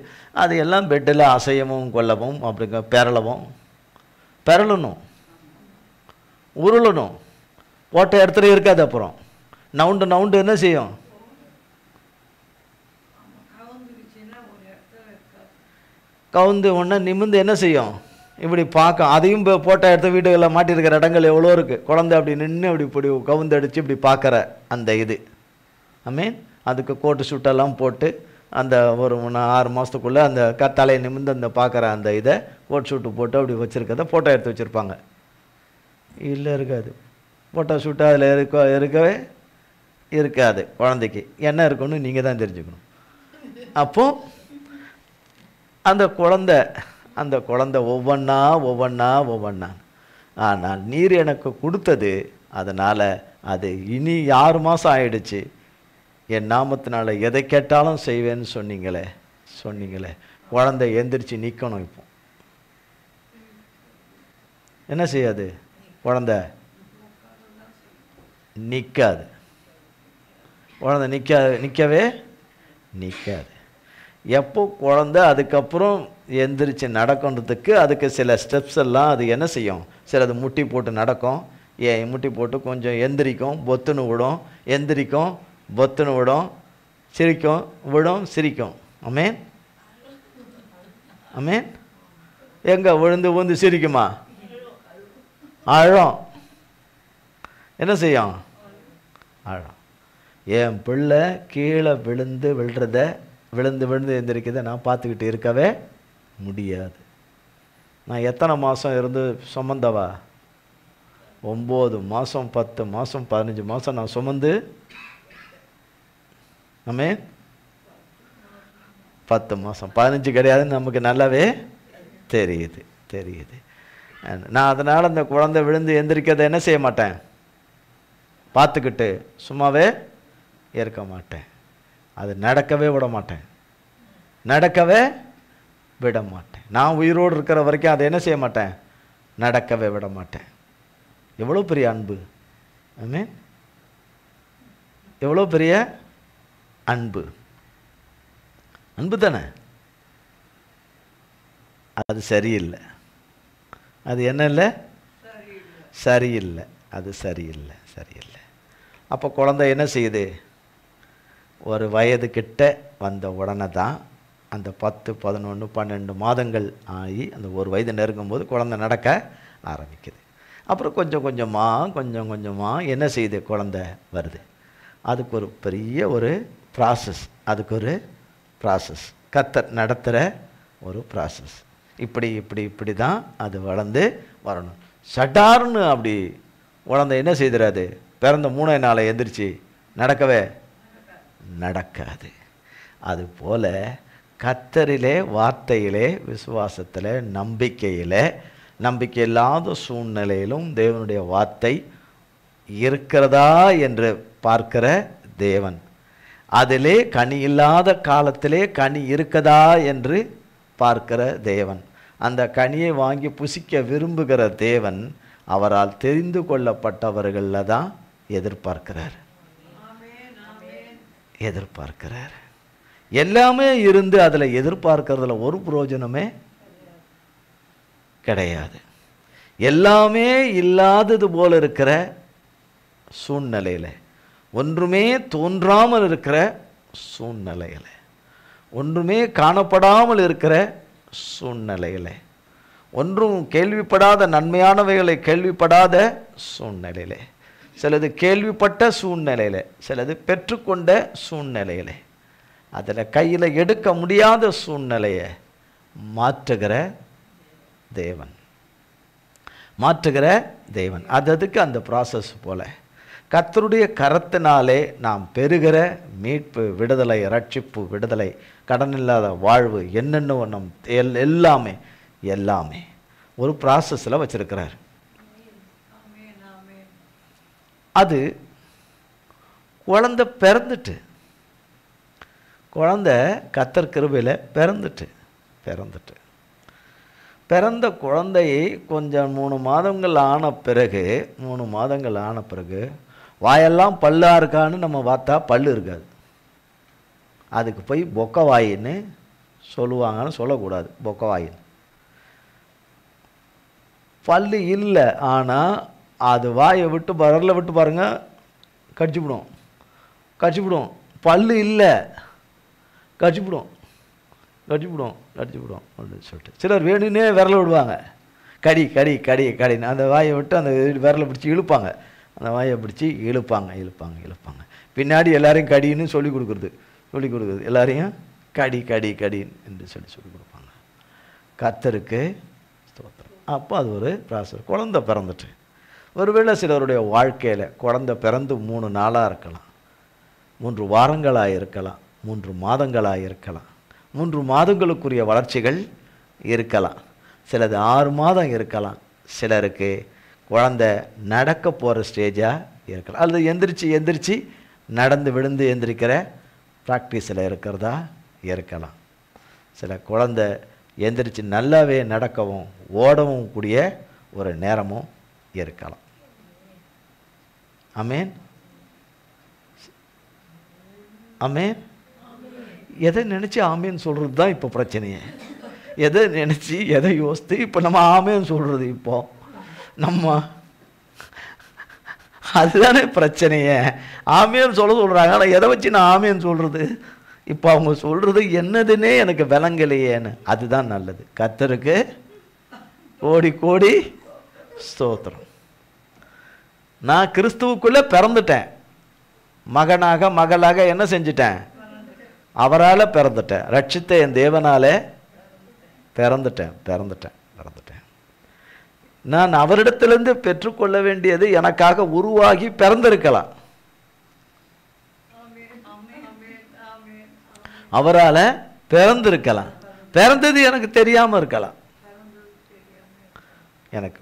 அது எல்லாம் பெட்டில் அசையவும் கொல்லவும் அப்படிங்க பெறலணும், உருளணும். போட்ட இடத்துல இருக்காது. அப்புறம் நவுண்டு என்ன செய்யும்? கவுந்து ஒன்று நிமிந்து என்ன செய்யும்? இப்படி பார்க்கும். அதையும் போட்ட இடத்த வீடுகளில் மாட்டியிருக்கிற இடங்கள் எவ்வளோ இருக்குது. குழந்தை அப்படி நின்று இப்படி கவுந்து அடித்து இப்படி பார்க்குற அந்த இது அதுக்கு கோட்டு சுட்டெல்லாம் போட்டு அந்த ஒரு 6 மாதத்துக்குள்ளே அந்த தலையை நிமிந்து அந்த பார்க்குற அந்த இதை கோட் ஷூட்டு போட்டு அப்படி வச்சுருக்கத ஃபோட்டோ எடுத்து வச்சுருப்பாங்க. இல்லை, இருக்காது. ஃபோட்டோ ஷூட்டு அதில் இருக்கவே இருக்காது. குழந்தைக்கு என்ன இருக்குன்னு நீங்கள் தான் தெரிஞ்சுக்கணும். அப்போது அந்த குழந்தை ஒவ்வொன்றா ஆனால் நீர் எனக்கு கொடுத்தது, அதனால் அது இனி 6 மாதம் ஆயிடுச்சு, என் நாமத்தினால எதை கேட்டாலும் செய்வேன்னு சொன்னீங்களே. குழந்தை எந்திரிச்சு நிற்கணும். இப்போ என்ன செய்யாது? குழந்தை நிற்காது. குழந்தை நிற்காது. எப்போ குழந்தை அதுக்கப்புறம் எந்திரிச்சு நடக்கிறதுக்கு அதுக்கு சில ஸ்டெப்ஸ் எல்லாம் அது என்ன செய்யும்? சிலது முட்டி போட்டு நடக்கும், முட்டி போட்டு கொஞ்சம் எந்திரிக்கும், பொத்துன்னு விடும், எந்திரிக்கும், பொத்துன்னு விடும், சிரிக்கும், விடும், சிரிக்கும். ஆமென். எங்கே விழுந்து சிரிக்குமா? அழும். என்ன செய்யும்? அழும். என் பிள்ளை கீழே விழுந்து எந்திரிக்கிறத நான் பார்த்துக்கிட்டு இருக்கவே முடியாது. நான் எத்தனை மாதம் இருந்து சுமந்தவா? 9 மாதம் 10 மாதம் 15 மாதம் நான் சுமந்து 10 மாதம் 15 கிடையாதுன்னு நமக்கு நல்லாவே தெரியுது. நான் அதனால் அந்த குழந்தை விழுந்து எந்திரிக்கிறத என்ன செய்ய மாட்டேன்? பார்த்துக்கிட்டு சும்மாவே இருக்க மாட்டேன். அது நடக்கவே விட மாட்டேன். நான் உயிரோடு இருக்கிற வரைக்கும் அதை என்ன செய்ய மாட்டேன்? நடக்கவே விட மாட்டேன். எவ்வளோ பெரிய அன்பு! எவ்வளோ பெரிய அன்பு தானே? அது சரியில்லை. அது என்ன இல்லை? சரியில்லை. அது சரியில்லை. அப்போ குழந்தை என்ன செய்யுது? ஒரு வயது கிட்ட வந்த உடனே தான் அந்த 10, 11, 12 மாதங்கள் ஆகி அந்த ஒரு வயது நெருங்கும்போது குழந்தை நடக்க ஆரம்பிக்குது. அப்புறம் கொஞ்சம் கொஞ்சமாக என்ன செய்யுது, குழந்தை வருது. அதுக்கு ஒரு பெரிய ஒரு ப்ராசஸ், அதுக்கு ஒரு ப்ராசஸ், கர்த்தர் நடத்துகிற ஒரு ப்ராசஸ். இப்படி தான் அது வளர்ந்து வரணும். சட்டார்னு அப்படி குழந்தை என்ன செய்துறாது, பிறந்த 3 நாளை எந்திரிச்சு நடக்கவே நடக்காது. அதுபோல் கர்த்தரிலே, வார்த்தையிலே, விசுவாசத்தில், நம்பிக்கையில், நம்பிக்கை இல்லாத சூழ்நிலையிலும் தேவனுடைய வார்த்தை இருக்கிறதா என்று பார்க்கிற தேவன், அதிலே கனி இல்லாத காலத்திலே கனி இருக்கதா என்று பார்க்கிற தேவன், அந்த கனியை வாங்கி புசிக்க விரும்புகிற தேவன் அவரால் தெரிந்து கொள்ளப்பட்டவர்களில் தான் எதிர்பார்க்கிறார். எல்லாமே இருந்து அதில் எதிர்பார்க்கறதுல ஒரு பிரயோஜனமே கிடையாது. எல்லாமே இல்லாதது போல இருக்கிற சூழ்நிலையில், ஒன்றுமே தோன்றாமல் இருக்கிற சூழ்நிலையில், ஒன்றுமே காணப்படாமல் இருக்கிற சூழ்நிலையில், ஒன்றும் கேள்விப்படாத நன்மையானவைகளை கேள்விப்படாத சூழ்நிலையில், சிலது கேள்விப்பட்ட சூழ்நிலையில், சிலது பெற்றுக்கொண்ட சூழ்நிலையில், அதில் கையில் எடுக்க முடியாத சூழ்நிலையை மாற்றுகிற தேவன். அதுக்கு அந்த ப்ராசஸ் போல கர்த்தருடைய கரத்தினாலே நாம் பெறுகிற மீட்பு, விடுதலை, ரட்சிப்பு, விடுதலை, கடன் இல்லாத வாழ்வு, என்னென்ன நம் எல்லாமே ஒரு ப்ராசஸில் வச்சிருக்கிறார். அது குழந்தை பிறந்துட்டு, குழந்தை கர்த்தர் கிருபையில் பிறந்த குழந்தையை கொஞ்சம் 3 மாதங்கள் ஆன பிறகு வாயெல்லாம் பல்லா இருக்கான்னு நம்ம பார்த்தா பல்லு இருக்காது. அதுக்கு போய் பொக்க வாயின்னு சொல்லுவாங்கன்னு சொல்லக்கூடாது. பொக்க வாயின்னு பல்லு இல்லை, ஆனால் அது வாயை விட்டு வரல விட்டு பாருங்க, கடிச்சுவிடும். பல்லு இல்லை, கடிச்சுவிடும் அப்படின்னு சொல்லிட்டு சிலர் வேணுன்னே விரல விடுவாங்க. கடின்னு அந்த வாயை விட்டு அந்த விரலை பிடிச்சி இழுப்பாங்க. அந்த வாயை பிடிச்சி இழுப்பாங்க. பின்னாடி எல்லாரையும் கடின்னு சொல்லி கொடுக்குறது, எல்லாரையும் கடின்னு என்று சொல்லி கொடுப்பாங்க. கர்த்தருக்கு ஸ்தோத்திரம். அப்போ அது ஒரு ப்ராசஸ். குழந்தை பிறந்துட்டு, ஒருவேளை சிலருடைய வாழ்க்கையில் குழந்தை பிறந்து 3 நாளாக இருக்கலாம், 3 வாரங்களாக இருக்கலாம், 3 மாதங்களாக இருக்கலாம், 3 மாதங்களுக்குரிய வளர்ச்சிகள் இருக்கலாம், சிலது 6 மாதம் இருக்கலாம், சிலருக்கு குழந்தை நடக்க போகிற ஸ்டேஜாக இருக்கலாம், அல்லது எந்திரிச்சு நடந்து விழுந்து எந்திரிக்கிற ப்ராக்டிஸில் இருக்கிறதா இருக்கலாம். சில குழந்தை எந்திரிச்சு நல்லாவே நடக்கவும் ஓடவும் கூடிய ஒரு நேரமும் இருக்கலாம். ஆமென். எதை நினச்சி ஆமேன்னு சொல்கிறது தான் இப்போ பிரச்சனையே. எதை நினச்சி எதை யோசித்து இப்போ நம்ம ஆமேன்னு சொல்கிறது, இப்போ நம்ம அதுதானே பிரச்சனையே. ஆமேன்னு சொல்கிறாங்க, ஆனால் எதை வச்சு நான் ஆமேன்னு சொல்கிறது? இப்போ அவங்க சொல்கிறது என்னதுன்னே எனக்கு விளங்கலையேன்னு. அதுதான் நல்லது. கர்த்தருக்கு கோடி ஸ்தோத்திரம். நான் கிறிஸ்துவுக்குள்ளே பிறந்துட்டேன், மகளாக என்ன செஞ்சிட்டேன்? அவரால் பிறந்துட்டேன். ரட்சித்த என் தேவனாலே பிறந்துட்டேன். நான் அவரிடத்திலிருந்து பெற்றுக்கொள்ள வேண்டியது எனக்காக உருவாகி பிறந்திருக்கலாம். அவரால் பிறந்திருக்கலாம். பிறந்தது எனக்கு தெரியாமல் இருக்கலாம். எனக்கு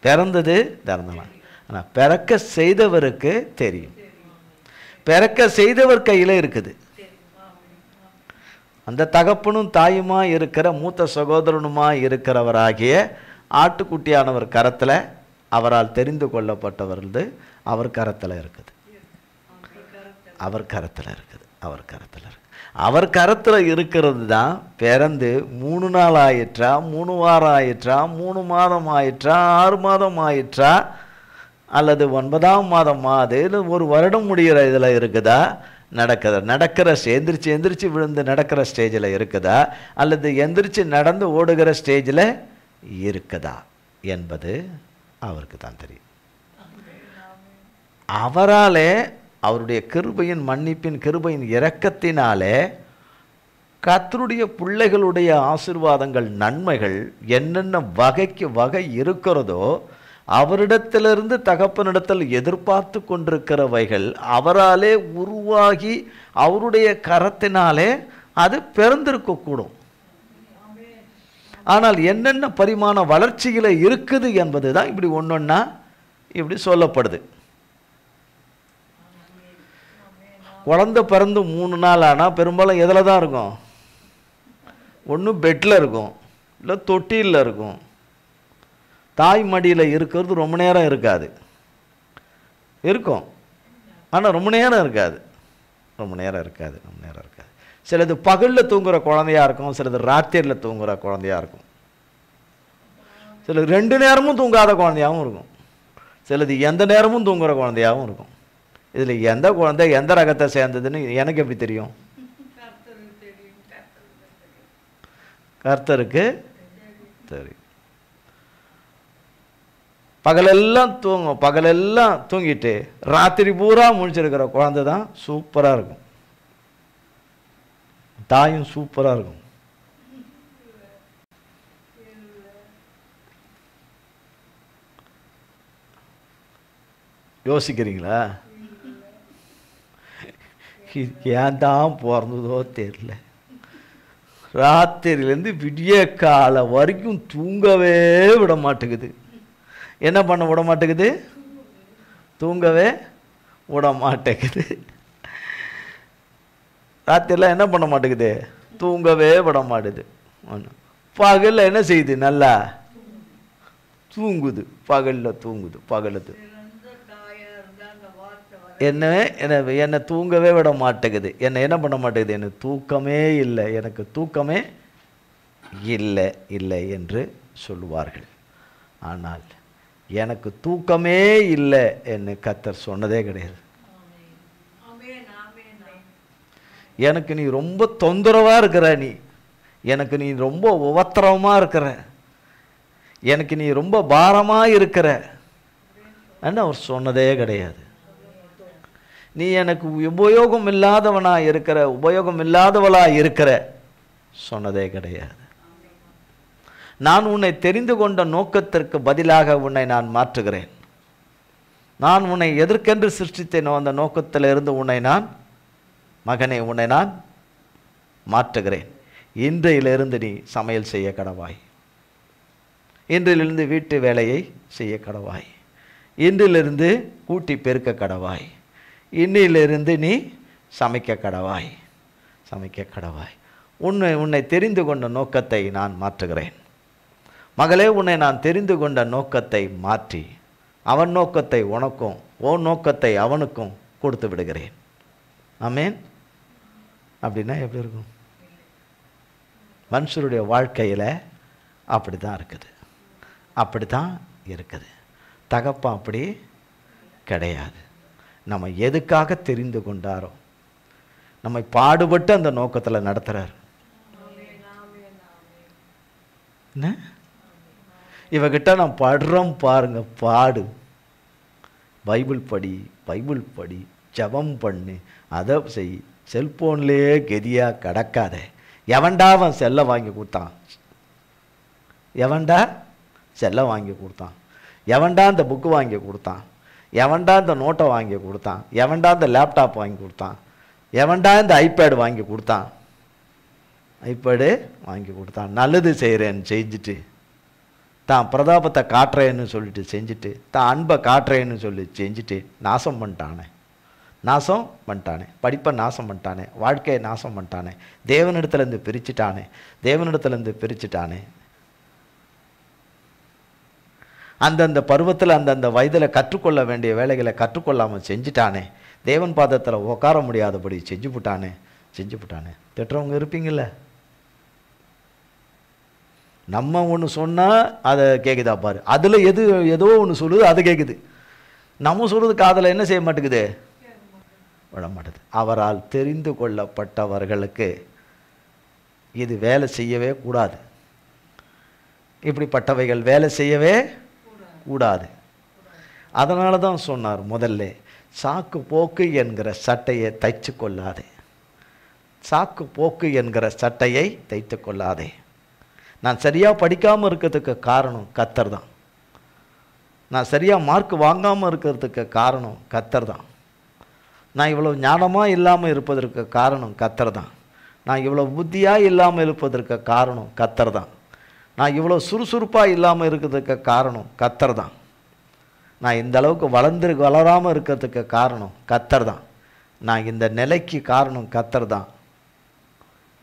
பிறந்தது திறந்தலாம். ஆனால் பிறக்க செய்தவருக்கு தெரியும். பிறக்க செய்தவர் கையில் இருக்குது. அந்த தகப்பனும் தாயுமா இருக்கிற மூத்த சகோதரனுமா இருக்கிறவராகிய ஆட்டுக்குட்டியானவர் கரத்தில், அவரால் தெரிந்து கொள்ளப்பட்டவர்களது அவர் கரத்தில் இருக்குது. அவர் கரத்தில் இருக்கிறது தான் பிறந்து 3 நாள் ஆயிற்றா, 3 வாரம் ஆயிற்றா, 3 மாதம் ஆயிற்றா, 6 மாதம் ஆயிற்றா, அல்லது 9ஆம் மாதம் இல்லை 1 வருடம் முடிகிற இதில் இருக்குதா, நடக்கிற எந்திரிச்சு எந்திரிச்சு விழுந்து நடக்கிற ஸ்டேஜில் இருக்குதா, அல்லது எந்திரிச்சு நடந்து ஓடுகிற ஸ்டேஜில் இருக்குதா என்பது அவருக்கு தான் தெரியும். அவராலே, அவருடைய கிருபையின் மன்னிப்பின் கிருபையின் இரக்கத்தினாலே கர்த்தருடைய பிள்ளைகளுடைய ஆசீர்வாதங்கள், நன்மைகள் என்னென்ன வகைக்கு வகை இருக்கிறதோ அவரிடத்திலிருந்து தகப்பனிடத்தில் எதிர்பார்த்து கொண்டிருக்கிறவைகள் அவராலே உருவாகி அவருடைய கரத்தினாலே அது பிறந்திருக்கக்கூடும். ஆனால் என்னென்ன பரிமாண வளர்ச்சியில் இருக்குது என்பது தான் இப்படி ஒன்றொன்னா இப்படி சொல்லப்படுது. குழந்தை பிறந்து 3 நாள் ஆனால் பெரும்பாலும் எதில் தான் இருக்கும்? ஒன்று பெட்டில் இருக்கும், இல்லை தொட்டியில் இருக்கும். தாய் மடியில் இருக்கிறது ரொம்ப நேரம் இருக்காது, இருக்கும் ஆனால் ரொம்ப நேரம் இருக்காது. சிலது பகலில் தூங்குகிற குழந்தையாக இருக்கும், சிலது ராத்திரியில் தூங்குகிற குழந்தையாக இருக்கும், சிலது 2 நேரமும் தூங்காத குழந்தையாகவும் இருக்கும், சிலது எந்த நேரமும் தூங்குகிற குழந்தையாகவும் இருக்கும். இதில் எந்த குழந்தை எந்த ரகத்தை சேர்ந்ததுன்னு எனக்கு எப்படி தெரியும்? கர்த்தருக்கு தெரியும். பகலெல்லாம் தூங்கிட்டு ராத்திரி பூரா முழிச்சிருக்கிற குழந்தை தான் சூப்பராக இருக்கும், தாயும் சூப்பராக இருக்கும். யோசிக்கிறீங்களா? ஏன் தான் பிறந்ததோ தெரியல, ராத்திரிலேருந்து விடிய கால வரைக்கும் தூங்கவே விட மாட்டேங்குது. என்ன பண்ண விட மாட்டேங்குது? தூங்கவே விட மாட்டேங்குது. ராத்திரிலாம் என்ன பண்ண மாட்டேங்குது? தூங்கவே விட மாட்டேது. பகலில் என்ன செய்யுது? நல்லா தூங்குது. பகலில் தூங்குது. என்னை தூங்கவே விட மாட்டேங்குது. என்ன பண்ண மாட்டேங்குது? எனக்கு தூக்கமே இல்லை, எனக்கு தூக்கமே இல்லை என்று சொல்லுவார்கள். ஆனால் எனக்கு தூக்கமே இல்லை என்று கர்த்தர் சொன்னதே கிடையாது. எனக்கு நீ ரொம்ப தொந்தரவாக இருக்கிற, எனக்கு நீ ரொம்ப உபத்திரவமாக இருக்கிற, எனக்கு நீ ரொம்ப பாரமாக இருக்கிற அவர் சொன்னதே கிடையாது. நீ எனக்கு உபயோகம் இல்லாதவளா இருக்கிற சொன்னதே கிடையாது. நான் உன்னை தெரிந்து கொண்ட நோக்கத்திற்கு பதிலாக உன்னை நான் மாற்றுகிறேன். நான் உன்னை எதற்கென்று சிருஷ்டித்தேனோ அந்த நோக்கத்திலிருந்து உன்னை நான் மாற்றுகிறேன். இன்றையிலிருந்து நீ சமையல் செய்ய கடவாய், இன்றிலிருந்து வீட்டு வேலையை செய்ய கடவாய், இன்றிலிருந்து கூட்டி பெருக்க கடவாய், இன்னிலிருந்து நீ சமைக்க கடவாய். உன்னை தெரிந்து கொண்ட நோக்கத்தை நான் மாற்றுகிறேன். மகளே, உன்னை நான் தெரிந்து கொண்ட நோக்கத்தை மாற்றி அவன் நோக்கத்தை உனக்கும் உன் நோக்கத்தை அவனுக்கும் கொடுத்து விடுகிறேன். ஆமென். அப்படின்னா எப்படி இருக்கும்? மனுஷருடைய வாழ்க்கையில் அப்படி தான் இருக்குது. தகப்பன் அப்படி கிடையாது. நம்ம எதுக்காக தெரிந்து கொண்டாரோ நம்மை பாடுபட்டு அந்த நோக்கத்தில் நடத்துகிறார். என்ன இவகிட்ட நான் படுறோம் பாருங்க, பாடு, பைபிள் படி, ஜெபம் பண்ணு, அதை செய், செல்போன்லேயே கெதியாக கிடக்காத. எவன்டா அவன் செல்லை வாங்கி கொடுத்தான்? எவன்டா இந்த புக்கு வாங்கி கொடுத்தான்? எவன்டா இந்த நோட்டை வாங்கி கொடுத்தான்? எவன்டா இந்த லேப்டாப் வாங்கி கொடுத்தான்? எவன்டா இந்த ஐபேடு வாங்கி கொடுத்தான்? நல்லது செய்கிறேன்னு செஞ்சுட்டு, தான் பிரதாபத்தை காட்டுறேன்னு சொல்லிட்டு செஞ்சுட்டு, தான் அன்பை காட்டுறேன்னு சொல்லி செஞ்சுட்டு நாசம் பண்ணிட்டானே. படிப்பை நாசம் பண்ணிட்டானே, வாழ்க்கையை நாசம் பண்ணிட்டானே, தேவனிடத்துலேருந்து பிரிச்சுட்டானே. அந்தந்த பருவத்தில் அந்தந்த வயதில் கற்றுக்கொள்ள வேண்டிய வேலைகளை கற்றுக்கொள்ளாமல் செஞ்சுட்டானே. தேவன் பாதத்தில் உட்கார முடியாதபடி செஞ்சு விட்டானே. திட்டுறவங்க இருப்பீங்கள்ல. நம்ம ஒன்று சொன்னால் அதை கேட்குதா பாரு, அதில் ஏதோ ஒன்று சொல்லுது, அது கேட்குது. நம்ம சொல்கிறது காதில் என்ன செய்ய மாட்டேங்குது? விடமாட்டது. அவரால் தெரிந்து கொள்ளப்பட்டவர்களுக்கு இது வேலை செய்யவே கூடாது. இப்படிப்பட்டவைகள் வேலை செய்யவே கூடாது. அதனால தான் சொன்னார் முதல்ல, சாக்கு போக்கு என்கிற சட்டையை தைச்சு கொள்ளாதே. சாக்கு போக்கு என்கிற சட்டையை தைத்து கொள்ளாதே. நான் சரியாக படிக்காமல் இருக்கிறதுக்கு காரணம் கர்த்தர் தான். நான் சரியாக மார்க் வாங்காமல் இருக்கிறதுக்கு காரணம் கர்த்தர் தான். நான் இவ்வளோ ஞானமாக இல்லாமல் இருப்பதற்கு காரணம் கர்த்தர் தான். நான் இவ்வளோ புத்தியாக இல்லாமல் இருப்பதற்கு காரணம் கர்த்தர் தான். நான் இவ்வளோ சுறுசுறுப்பாக இல்லாமல் இருக்கிறதுக்கு காரணம் கர்த்தர் தான். நான் இந்த அளவுக்கு வளராமல் இருக்கிறதுக்கு காரணம் கர்த்தர் தான். நான் இந்த நிலைக்கு காரணம் கர்த்தர் தான்.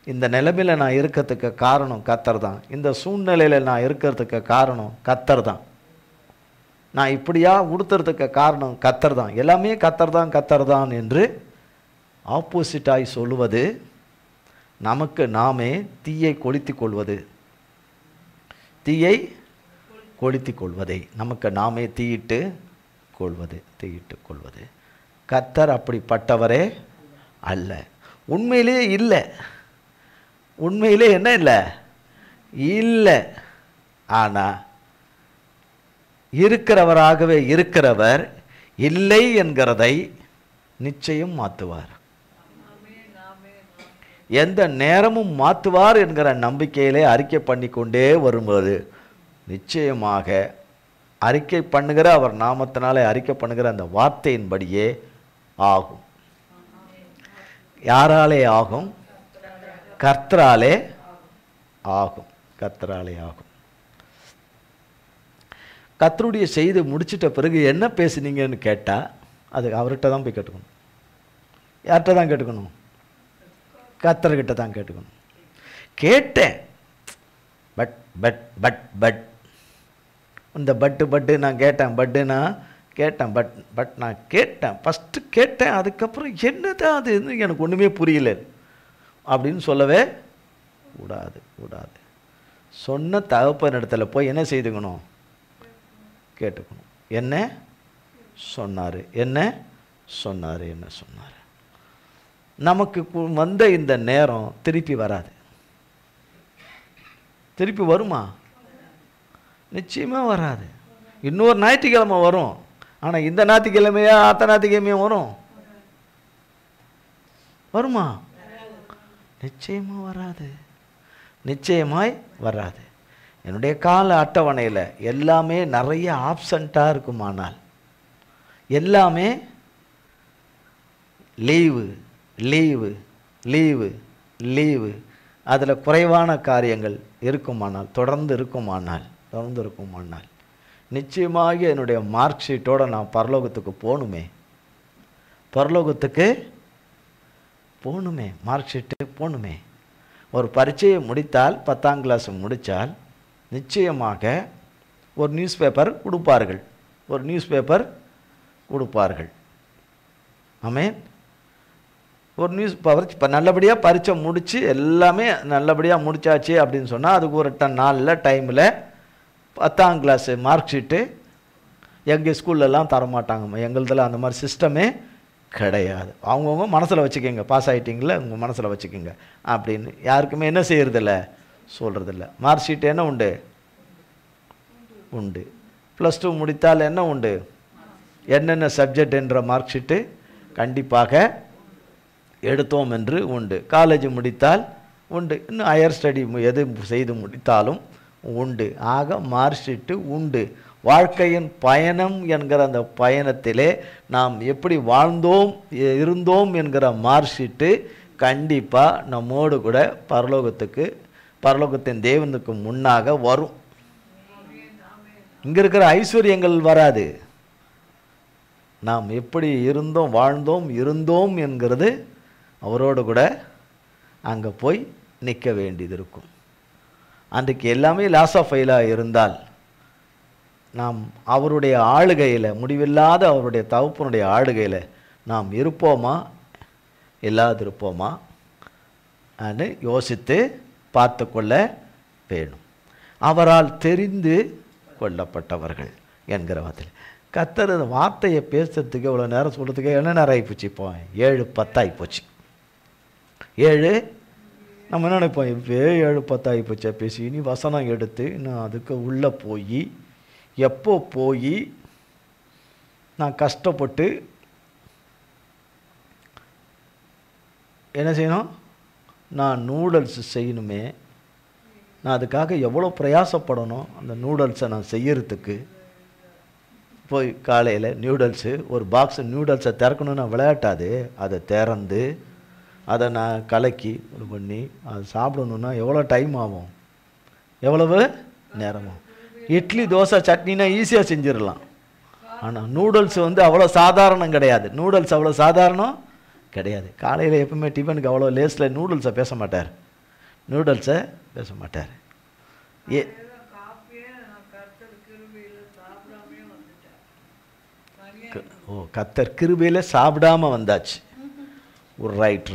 இந்த நிலைமையில் நான் இருக்கிறதுக்கு காரணம் கர்த்தர் தான். இந்த சூழ்நிலையில் நான் இருக்கிறதுக்கு காரணம் கர்த்தர் தான். நான் இப்படியா உடுத்துறதுக்கு காரணம் கர்த்தர் தான். எல்லாமே கர்த்தர் தான் என்று ஆப்போசிட்டாய் சொல்லுவது நமக்கு நாமே தீயை கொளுத்திக் கொள்வது. தீயை கொளுத்திக் கொள்வதை நமக்கு நாமே தீயிட்டு கொள்வது. கர்த்தர் அப்படிப்பட்டவரே அல்ல. உண்மையிலே இல்லை. உண்மையிலே என்ன இல்லை? இல்லை. ஆனால் இருக்கிறவராகவே இருக்கிறவர் இல்லை என்கிறதை நிச்சயம் மாற்றுவார். எந்த நேரமும் மாற்றுவார் என்கிற நம்பிக்கையிலே அறிக்கை பண்ணி கொண்டே வரும்போது நிச்சயமாக அறிக்கை பண்ணுகிற அவர் நாமத்தினாலே அறிக்கை பண்ணுகிற அந்த வார்த்தையின்படியே ஆகும். யாராலே ஆகும்? கர்த்தராலே ஆகும். கர்த்தராலே ஆகும். கர்த்தருடைய செய்தி முடிச்சிட்ட பிறகு என்ன பேசுனீங்கன்னு கேட்டால் அது அவர்கிட்ட தான் போய் கேட்டுக்கணும். யார்கிட்ட தான் கேட்டுக்கணும்? கர்த்தர்கிட்ட தான் கேட்டுக்கணும். கேட்டேன், பட் பட் பட் பட் இந்த பட்டு நான் கேட்டேன். பட் நான் கேட்டேன். ஃபஸ்ட்டு கேட்டேன், அதுக்கப்புறம் என்னதான் அது எனக்கு ஒன்றுமே புரியல அப்படின்னு சொல்லவே கூடாது. சொன்ன தகப்பன் இடத்துல போய் என்ன செய்துக்கணும்? கேட்டுக்கணும். என்ன சொன்னார். நமக்கு வந்த இந்த நேரம் திருப்பி வராது. திருப்பி வருமா? நிச்சயமாக வராது. இன்னொரு ஞாயிற்றுக்கிழமை வரும். ஆனால் இந்த ஞாயிற்றுக்கிழமையா அத்த ஞாயிற்றுக்கிழமையா வருமா? நிச்சயமாய் வராது. என்னுடைய கால அட்டவணையில் எல்லாமே நிறைய ஆப்சண்ட்டாக இருக்குமானால், எல்லாமே லீவு அதில் குறைவான காரியங்கள் இருக்குமானால், தொடர்ந்து இருக்குமானால் நிச்சயமாக என்னுடைய மார்க் ஷீட்டோடு நான் பரலோகத்துக்கு போகணுமே. மார்க் ஷீட்டு போகணுமே. ஒரு பரீட்சையை முடித்தால், 10ஆம் கிளாஸ் முடித்தால் நிச்சயமாக ஒரு நியூஸ் பேப்பர் கொடுப்பார்கள். ஆமென். ஒரு நியூஸ் பேப்பர் இப்போ நல்லபடியாக பரீட்சை முடித்து எல்லாமே நல்லபடியாக முடித்தாச்சு அப்படின்னு சொன்னால் அதுக்கு ஒரு நாளில் டைமில் 10ஆம் கிளாஸு மார்க் ஷீட்டு எங்கள் ஸ்கூல்லலாம் தரமாட்டாங்கம்மா. எங்களுதில் அந்த மாதிரி சிஸ்டமே கிடையாது. அவங்கவுங்க மனசில் வச்சுக்கோங்க, பாஸ் ஆகிட்டிங்களே உங்கள் மனசில் வச்சுக்கோங்க அப்படின்னு யாருக்குமே என்ன செய்கிறதில்ல, சொல்கிறதில்ல. மார்க் ஷீட் என்ன உண்டு? +2 முடித்தால் என்ன உண்டு? என்னென்ன சப்ஜெக்ட் என்ற மார்க் ஷீட்டு கண்டிப்பாக எடுத்தோம் என்று உண்டு. காலேஜ் முடித்தால் உண்டு. இன்னும் ஹையர் ஸ்டடி எது செய்து முடித்தாலும் உண்டு. ஆக மார்க் ஷீட்டு உண்டு. வாழ்க்கையின் பயணம் என்கிற அந்த பயணத்திலே நாம் எப்படி வாழ்ந்தோம் இருந்தோம் என்கிற மார்க் ஷீட்டு கண்டிப்பாக நம்மோடு கூட பரலோகத்தின் தேவனுக்கு முன்னாக வரும். இங்கே இருக்கிற ஐஸ்வர்யங்கள் வராது. நாம் எப்படி இருந்தோம் என்கிறது அவரோடு கூட அங்கே போய் நிற்க வேண்டியது இருக்கும். அன்றைக்கு எல்லாமே லாஸ் ஆஃப் ஃபெயிலாக இருந்தால் நாம் அவருடைய ஆளுகையில், முடிவில்லாத அவருடைய தகப்பனுடைய ஆளுகையில் நாம் இருப்போமா இல்லாதிருப்போமா என்று யோசித்து பார்த்து கொள்ள வேணும். அவரால் தெரிந்து கொள்ளப்பட்டவர்கள் என்கிற வார்த்தை கர்த்தர் அந்த வார்த்தையை பேசுறதுக்கு இவ்வளோ நேரம் சொல்கிறதுக்கு என்ன நேரம் ஆகிப்போச்சு? இப்போ 7:10 ஆகிப்போச்சு. 7 நம்ம என்ன நினைப்போம், இப்போ 7:10 ஆகிப்போச்சா பேசி, இனி வசனம் எடுத்து நான் அதுக்கு உள்ளே போய் எப்போ போய் நான் கஷ்டப்பட்டு என்ன செய்யணும்? நான் நூடுல்ஸ் செய்யணுமே, நான் அதுக்காக எவ்வளோ பிரயாசப்படணும் அந்த நூடுல்ஸை நான் செய்யறதுக்கு. போய் காலையில் நியூடல்ஸு ஒரு பாக்ஸ் நியூடல்ஸை திறக்கணும்னா விளையாட்டாது. அதை திறந்து அதை நான் கலக்கி இது பண்ணி அதை சாப்பிடணுன்னா எவ்வளோ டைம் ஆகும், எவ்வளவு நேரமாகும். இட்லி தோசை சட்னினா ஈஸியாக செஞ்சிடலாம். ஆனால் நூடுல்ஸ் வந்து அவ்வளோ சாதாரணம் கிடையாது. நூடுல்ஸ் அவ்வளோ சாதாரணம் கிடையாது. காலையில் எப்பவுமே டிஃபனுக்கு அவ்வளோ லேஸில் நூடுல்ஸை பேச மாட்டார், நூடுல்ஸை பேச மாட்டார். கர்த்தர் கிருபையில் சாப்பிடாம வந்தாச்சு. ஒரு ரைட்.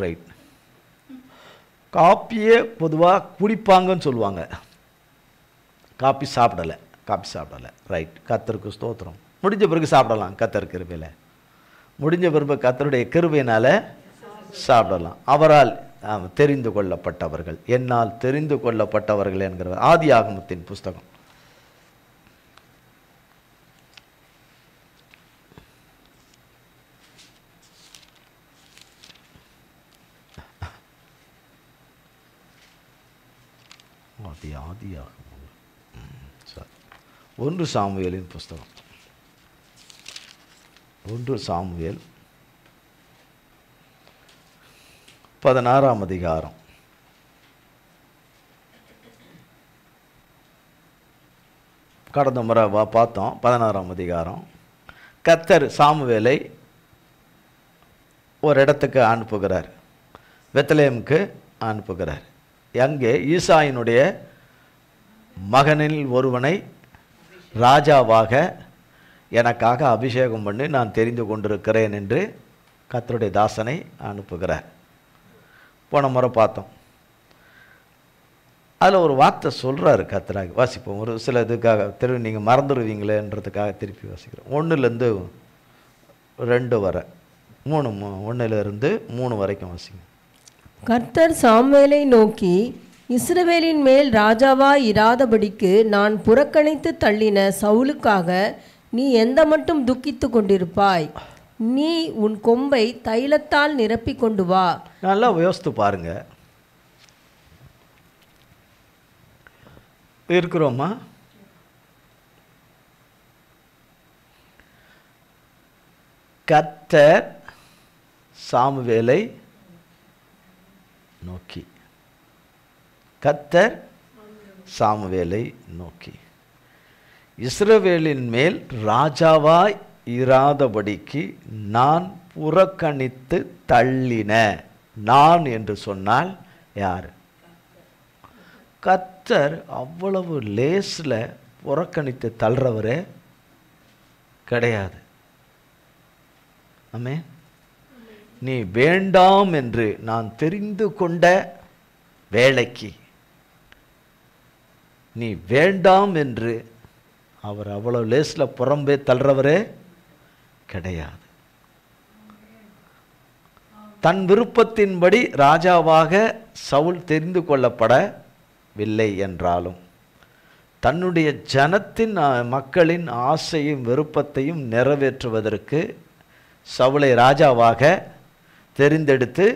காப்பியே பொதுவாக குடிப்பாங்கன்னு சொல்லுவாங்க, காப்பி சாப்பிடலை. ரைட், கர்த்தருக்கு ஸ்தோத்திரம். முடிஞ்ச பிறகு சாப்பிடலாம், கர்த்தர் கிருபையில் முடிஞ்ச பிறகு கர்த்தருடைய கிருபையினால் சாப்பிடலாம். அவரால் தெரிந்து கொள்ளப்பட்டவர்கள், என்னால் தெரிந்து கொள்ளப்பட்டவர்கள் என்கிற ஆதியாகமத்தின் புஸ்தகம். ஆதியாகமம் 1 சாமுவேலின் புஸ்தகம். 1 சாமுவேல் 16ஆம் அதிகாரம். கடந்த முறை பார்த்தோம். 16ஆம் அதிகாரம். கர்த்தர் சாமுவேலை ஒரு இடத்துக்கு அனுப்புகிறார், பெத்லெஹேமுக்கு அனுப்புகிறார். அங்கே ஈசாயினுடைய மகனில் ஒருவனை ராஜாவாக எனக்காக அபிஷேகம் பண்ணி நான் தெரிந்து கொண்டிருக்கிறேன் என்று கர்த்தருடைய தாசனை அனுப்புகிறார். போன முறை பார்த்தோம். அதில் ஒரு வார்த்தை சொல்கிறாரு கர்த்தராக. வாசிப்போம். ஒரு சில இதுக்காக நீங்கள் மறந்துடுவீங்களேன்றதுக்காக திருப்பி வாசிக்கிறோம். 1லேருந்து 2 வரை, 1லேருந்து 3 வரைக்கும் வாசிங்க. கர்த்தர் சாமுவேலை நோக்கி, இஸ்ரவேலின் மேல் ராஜாவாய் இராதபடிக்கு நான் புறக்கணித்து தள்ளின சவுலுக்காக நீ எந்த மட்டும் துக்கித்து கொண்டிருப்பாய்? நீ உன் கொம்பை தைலத்தால் நிரப்பி கொண்டு வா. நல்லா யோசித்து பாருங்க. இருக்கிறோமா? கர்த்தர் சாமுவேலை நோக்கி, கர்த்தர் சாமுவேலை நோக்கி, இஸ்ரவேலின் மேல் ராஜாவாய் இராதபடிக்கு நான் புறக்கணித்து தள்ளின. நான் என்று சொன்னால் யார்? கர்த்தர் அவ்வளவு லேஸில் புறக்கணித்து தள்ளுறவரே கிடையாது. ஆமென். நீ வேண்டாம் என்று நான் தெரிந்து கொண்ட வேலைக்கு நீ வேண்டாம் என்று அவர் அவ்வளோ லேஸில் புறம்பே தள்ளுறவரே கிடையாது. தன் விருப்பத்தின்படி ராஜாவாக சவுல் தெரிந்து கொள்ளப்படவில்லை என்றாலும் தன்னுடைய ஜனத்தின் மக்களின் ஆசையும் விருப்பத்தையும் நிறைவேற்றுவதற்கு சவுலை ராஜாவாக தெரிந்தெடுத்து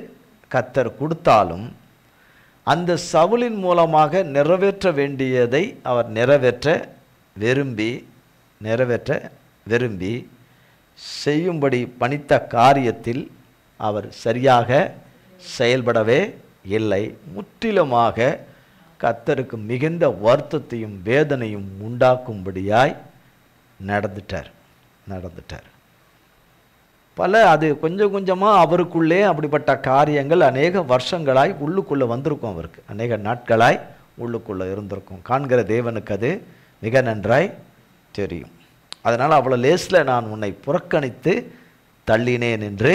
கர்த்தர் கொடுத்தாலும் அந்த சவுலின் மூலமாக நிறைவேற்ற வேண்டியதை அவர் நிறைவேற்ற விரும்பி செய்யும்படி பணித்த காரியத்தில் அவர் சரியாக செயல்படவே இல்லை. முற்றிலுமாக கர்த்தருக்கு மிகுந்த வருத்தத்தையும் வேதனையும் உண்டாக்கும்படியாய் நடந்துட்டார். அது கொஞ்சம் கொஞ்சமாக அவருக்குள்ளே அப்படிப்பட்ட காரியங்கள் அநேக வருஷங்களாய் உள்ளுக்குள்ளே வந்திருக்கும். அவருக்கு அநேக நாட்களாய் உள்ளுக்குள்ளே இருந்திருக்கும். காண்கிற தேவனுக்கு அது மிக நன்றாய் தெரியும். அதனால் அவ்வளோ லேஸில் நான் உன்னை புறக்கணித்து தள்ளினேன் என்று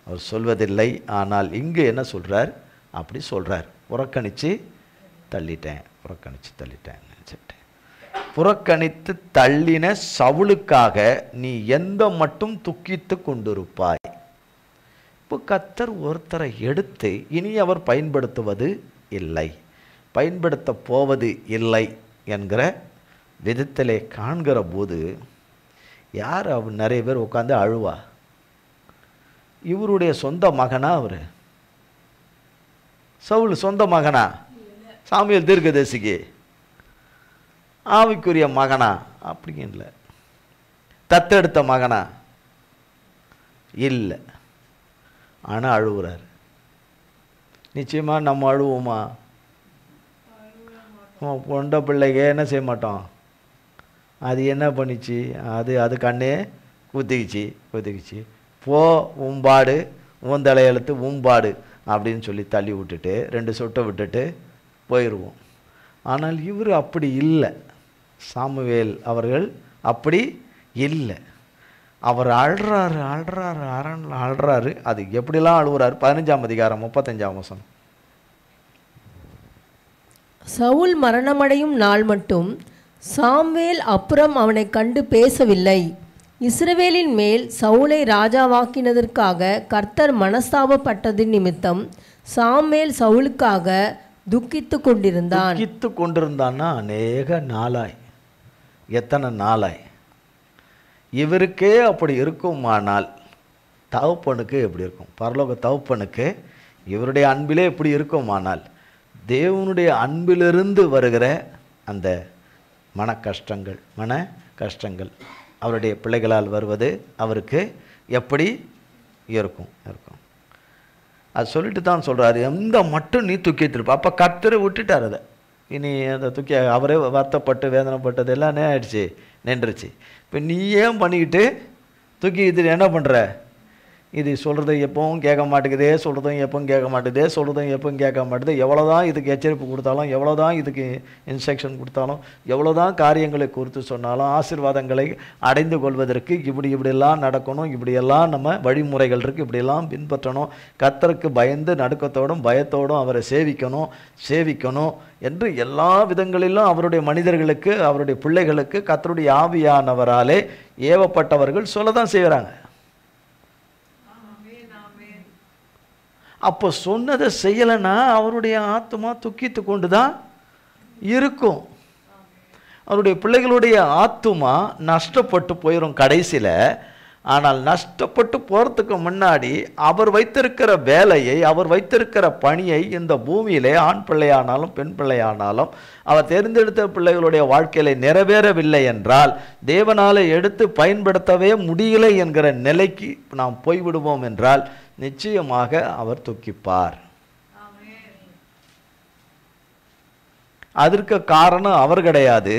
அவர் சொல்வதில்லை. ஆனால் இங்கு என்ன சொல்கிறார்? அப்படி சொல்கிறார், புறக்கணித்து தள்ளிட்டேன். புறக்கணித்து தள்ளின சவுலுக்காக நீ எந்த மட்டும் துக்கித்து கொண்டிருப்பாய். இப்போ கர்த்தர் ஒருத்தரை எடுத்து இனி அவர் பயன்படுத்துவது இல்லை, பயன்படுத்த போவது இல்லை என்கிற விதத்திலே காண்கிற போது யார் அவர் நிறைய பேர் உட்காந்து அழுவா. இவருடைய சொந்த மகனா அவர்? சவுல் சொந்த மகனா? சாமுவேல் தீர்க்கதரிசிக்கு ஆவிக்குரிய மகனா? அப்படி இல்லை. தத்தெடுத்த மகனா? இல்லை. ஆனால் அழுகுறார். நிச்சயமா நம்ம அழுவோமா? பொண்ட பிள்ளைக்கு என்ன செய்ய மாட்டோம்? அது என்ன பண்ணிச்சு? அது கண்ணே குத்திக்கிச்சு போ உம்பாடு உன் தலையெழுத்து உம்பாடு அப்படின்னு சொல்லி தள்ளி விட்டுட்டு 2 சொட்டை விட்டுட்டு போயிடுவோம். ஆனால் இவர் அப்படி இல்லை. சாமுவேல் அவர்கள் அப்படி இல்லை. அவர் அழுறாரு. அது எப்படிலாம் அழுகுறாரு? 15ஆம் அதிகாரம் 35ஆம் வசனம். சவுல் மரணமடையும் நாள் மட்டும் சாமுவேல் அப்புறம் அவனை கண்டு பேசவில்லை. இஸ்ரவேலின் மேல் சவுலை ராஜாவாக்கினதற்காக கர்த்தர் மனஸ்தாபப்பட்டதின் நிமித்தம் சாமுவேல் சவுலுக்காக துக்கித்து கொண்டிருந்தான்னா அநேக நாளாய். எத்தனை நாளாய்? இவருக்கே அப்படி இருக்குமானால் தகப்பனுக்கு எப்படி இருக்கும்? பரலோக தகப்பனுக்கு இவருடைய அன்பிலே எப்படி இருக்குமானால் தேவனுடைய அன்பிலிருந்து வருகிற அந்த மன கஷ்டங்கள் அவருடைய பிள்ளைகளால் வருவது அவருக்கு எப்படி இருக்கும்? அது சொல்லிட்டு தான் சொல்கிறாரு, எந்த மட்டும் நீ தூக்கித்திருப்ப. அப்போ கர்த்தரை விட்டுட்டார். அதை இனி அந்த தூக்கி அவரே வருத்தப்பட்டு வேதனைப்பட்டது எல்லாமே ஆயிடுச்சு, நின்றுச்சு. இப்போ நீ ஏன் பண்ணிக்கிட்டு தூக்கி இது என்ன பண்ணுற? இது சொல்கிறத எப்பவும் கேட்க மாட்டேங்குதே, சொல்கிறதும் எப்பவும் கேட்க மாட்டேது. எவ்வளோதான் இதுக்கு எச்சரிப்பு கொடுத்தாலும், எவ்வளோதான் இதுக்கு இன்ஸ்ட்ரக்ஷன் கொடுத்தாலும், எவ்வளோதான் காரியங்களை குறித்து சொன்னாலும், ஆசீர்வாதங்களை அடைந்து கொள்வதற்கு இப்படியெல்லாம் நடக்கணும், இப்படியெல்லாம் நம்ம வழிமுறைகள் இருக்குது, இப்படியெல்லாம் பின்பற்றணும், கர்த்தருக்கு பயந்து நடுக்கத்தோடும் பயத்தோடும் அவரை சேவிக்கணும் என்று எல்லா விதங்களிலும் அவருடைய மனிதர்களுக்கு, அவருடைய பிள்ளைகளுக்கு கர்த்தருடைய ஆவியானவராலே ஏவப்பட்டவர்கள் சொல்ல தான் செய்கிறாங்க. அப்போ சொன்னதை செய்யலைன்னா அவருடைய ஆத்மா துக்கித்து கொண்டு தான் இருக்கும். அவருடைய பிள்ளைகளுடைய ஆத்மா நஷ்டப்பட்டு போயிடும் கடைசியில். ஆனால் நஷ்டப்பட்டு போகிறதுக்கு முன்னாடி அவர் வைத்திருக்கிற வேலையை, அவர் வைத்திருக்கிற பணியை இந்த பூமியிலே ஆண் பிள்ளையானாலும் பெண் பிள்ளையானாலும் அவர் தேர்ந்தெடுத்த பிள்ளைகளுடைய வாழ்க்கையில நிறைவேறவில்லை என்றால், தேவனாலே எடுத்து பயன்படுத்தவே முடியலை என்கிற நிலைக்கு நாம் போய்விடுவோம் என்றால் நிச்சயமாக அவர் துக்கிப்பார். அதற்கு காரணம் அவர் கிடையாது,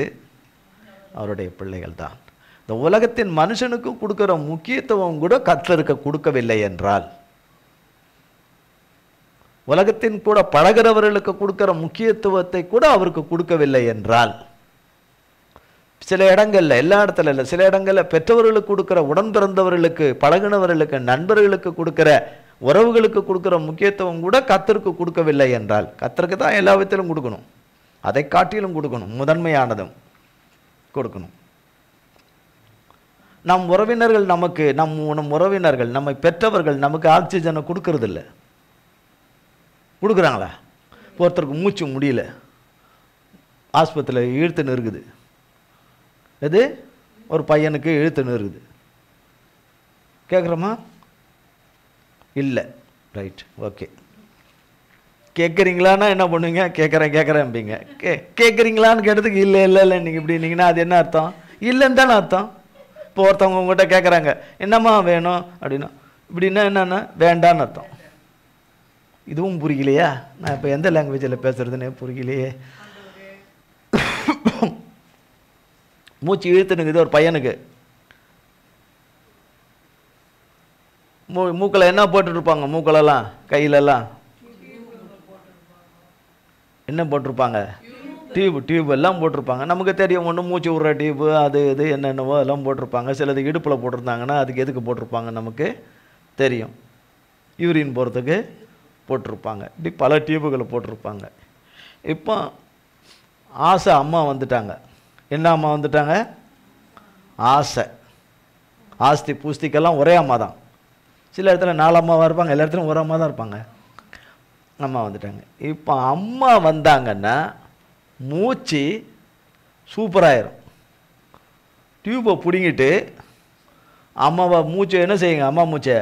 அவருடைய பிள்ளைகள் தான். இந்த உலகத்தின் மனுஷனுக்கு கொடுக்கிற முக்கியத்துவம் கூட கர்த்தருக்கு கொடுக்கவில்லை என்றால், உலகத்தின் கூட பழகிறவர்களுக்கு கொடுக்கிற முக்கியத்துவத்தை கூட அவருக்கு கொடுக்கவில்லை என்றால், சில இடங்கள்ல, எல்லா இடத்துல இல்லை, சில இடங்கள்ல பெற்றவர்களுக்கு கொடுக்கிற, உடன் பிறந்தவர்களுக்கு, பழகினவர்களுக்கு, நண்பர்களுக்கு கொடுக்கிற, உறவுகளுக்கு கொடுக்கிற முக்கியத்துவம் கூட கர்த்தருக்கு கொடுக்கவில்லை என்றால், கர்த்தருக்கு தான் எல்லா விதத்திலும் கொடுக்கணும், அதை காட்டிலும் கொடுக்கணும், முதன்மையானதும் கொடுக்கணும். நம் உறவினர்கள் நமக்கு, நம் உறவினர்கள், நம்மை பெற்றவர்கள் நமக்கு ஆக்சிஜனை கொடுக்கறது இல்லை. கொடுக்குறாங்களா? ஒருத்தருக்கு மூச்சு முடியல, ஆஸ்பத்திரியில் இழுத்துன்னு இருக்குது. எது? ஒரு பையனுக்கு இழுத்துன்னு இருக்குது. கேட்குறோமா? இல்லை. Right, okay. கேட்குறீங்களான்னா என்ன பண்ணுவீங்க? கேட்குறேன்பீங்க. கேட்குறீங்களான்னு கேட்டதுக்கு இல்லை நீங்கள் இப்படின்னீங்கன்னா அது என்ன அர்த்தம்? இல்லைன்னு தானே அர்த்தம். இப்போ ஒருத்தவங்க உங்கள்கிட்ட கேட்குறாங்க, என்னம்மா வேணும் அப்படின்னா, இப்படின்னா என்னன்னா வேண்டான்னு அர்த்தம். இதுவும் புரியலையா? நான் இப்போ எந்த லாங்குவேஜில் பேசுறதுன்னே புரியலையே. மூச்சு இழுத்துனுக்குது ஒரு பையனுக்கு. மூக்கில் என்ன போட்டுருப்பாங்க? மூக்கிலெல்லாம் கையிலெல்லாம் என்ன போட்டிருப்பாங்க? டியூப் எல்லாம் போட்டிருப்பாங்க. நமக்கு தெரியும், ஒன்று மூச்சு விட்ற டியூப்பு, அது இது என்னென்னவோ எல்லாம் போட்டிருப்பாங்க. சிலது இடுப்பில் போட்டிருந்தாங்கன்னா அதுக்கு எதுக்கு போட்டிருப்பாங்க நமக்கு தெரியும். யூரின் போகிறதுக்கு போட்டிருப்பாங்க. இப்படி பல டியூபுகளை போட்டிருப்பாங்க. இப்போ ஆசை அம்மா வந்துட்டாங்க, என்ன அம்மா வந்துட்டாங்க? ஆசை. ஆஸ்தி பூஸ்திக்கெல்லாம் ஒரே அம்மா தான். சில இடத்துல 4 அம்மாவாக இருப்பாங்க, எல்லா இடத்துலையும் ஒரு அம்மா தான் இருப்பாங்க. அம்மா வந்துட்டாங்க. இப்போ அம்மா வந்தாங்கன்னா மூச்சு சூப்பராயிரும். டியூப்பை பிடுங்கிட்டு அம்மாவை மூச்சை என்ன செய்யுங்க? அம்மா மூச்சை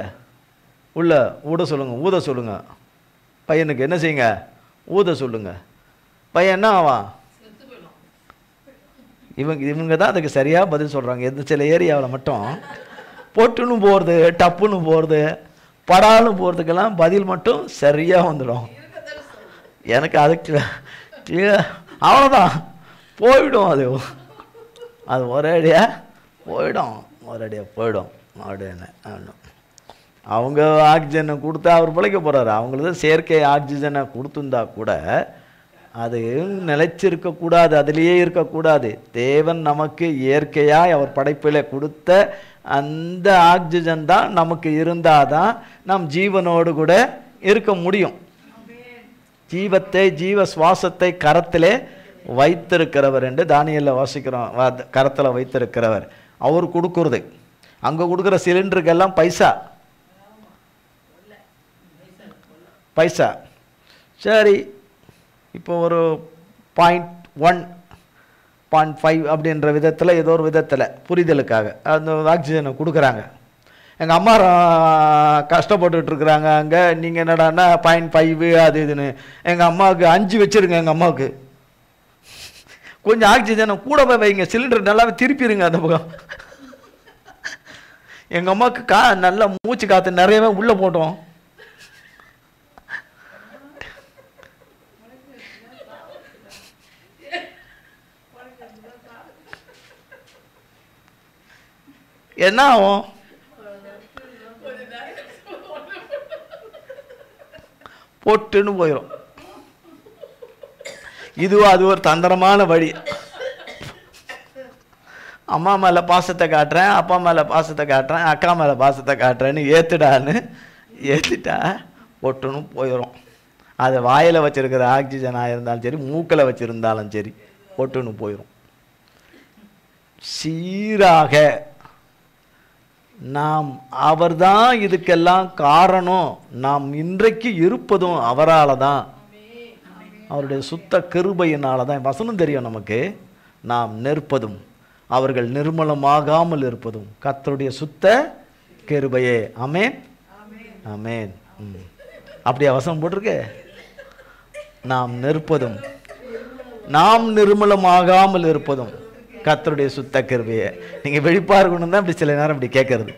உள்ள ஊத சொல்லுங்கள், ஊத சொல்லுங்கள். பையனுக்கு என்ன செய்யுங்க? ஊத சொல்லுங்கள். பையன் என்ன ஆவான்? இவங்க தான் அதுக்கு சரியாக பதில் சொல்கிறாங்க. எந்த சில ஏரியாவில் மட்டும் பொட்டுன்னு போகிறது, டப்புன்னு போகிறது, படாலும் போகிறதுக்கெல்லாம் பதில் மட்டும் சரியாக வந்துடும். எனக்கு அதுக்கு அவ்வளோதான், போயிடும். அது ஒரேடியாக போயிடும், ஒரேடியாக போயிடும். அப்படின்னு அவங்க ஆக்சிஜனை கொடுத்தா அவர் பிழைக்க போகிறாரு. அவங்களுக்கு செயற்கை ஆக்சிஜனை கொடுத்துருந்தா கூட அது நிலைச்சிருக்கக்கூடாது, அதிலேயே இருக்கக்கூடாது. தேவன் நமக்கு இயற்கையாக அவர் படைப்பில் கொடுத்த அந்த ஆக்சிஜன் தான் நமக்கு இருந்தால் தான் நாம் ஜீவனோடு கூட இருக்க முடியும். ஜீவத்தை, ஜீவ சுவாசத்தை கரத்திலே வைத்திருக்கிறவர் என்று தானியேலில் வாசிக்கிறோம். கரத்தில் வைத்திருக்கிறவர் அவர் கொடுக்கறது. அங்கே கொடுக்குற சிலிண்டருக்கெல்லாம் பைசா பைசா. சரி, இப்போ ஒரு 0.1 0.5 அப்படின்ற விதத்தில் ஏதோ ஒரு விதத்தில் புரிதலுக்காக அந்த ஆக்சிஜனை கொடுக்குறாங்க. எங்கள் அம்மா கஷ்டப்பட்டுருக்குறாங்க அங்கே, நீங்கள் என்னடான்னா 0.5 அது இதுன்னு. எங்கள் அம்மாவுக்கு 5 வச்சுருங்க. எங்கள் அம்மாவுக்கு கொஞ்சம் ஆக்சிஜனை கூட போய் வைங்க, சிலிண்டர் நல்லாவே திருப்பிடுங்க அந்த பக்கம். எங்கள் அம்மாவுக்கு நல்லா மூச்சு காற்று நிறையவே உள்ளே போட்டோம். என்ன ஆகும்? பொட்டுன்னு போயிடும். இதுவும் அது ஒரு தந்திரமான வழி. அம்மா மேலே பாசத்தை காட்டுறேன், அப்பா மேலே பாசத்தை காட்டுறேன், அக்கா மேலே பாசத்தை காட்டுறேன்னு ஏற்றுட்டா பொட்டுன்னு போயிடும். அது வாயில் வச்சிருக்கிற ஆக்சிஜனாக இருந்தாலும் சரி, மூக்கில் வச்சுருந்தாலும் சரி, பொட்டுன்னு போயிடும். சீராக நாம் அவர்தான் இதுக்கெல்லாம் காரணம். நாம் இன்றைக்கு இருப்பதும் அவரால் தான், அவருடைய சுத்த கிருபையினால தான். வசனம் தெரியும் நமக்கு. நாம் நிற்பதும் அவர்கள் நிர்மலமாகாமல் இருப்பதும் கர்த்தருடைய சுத்த கிருபையே. ஆமென், ஆமென். அப்படியே வசனம் போட்டிருக்கு. நாம் நிற்பதும் நாம் நிர்மலமாகாமல் இருப்பதும் கர்த்தருடைய சுத்த கிருபையே. நீங்கள் வெளிப்பாக இருக்கணும் தான் இப்படி சில நேரம் இப்படி கேட்கறது.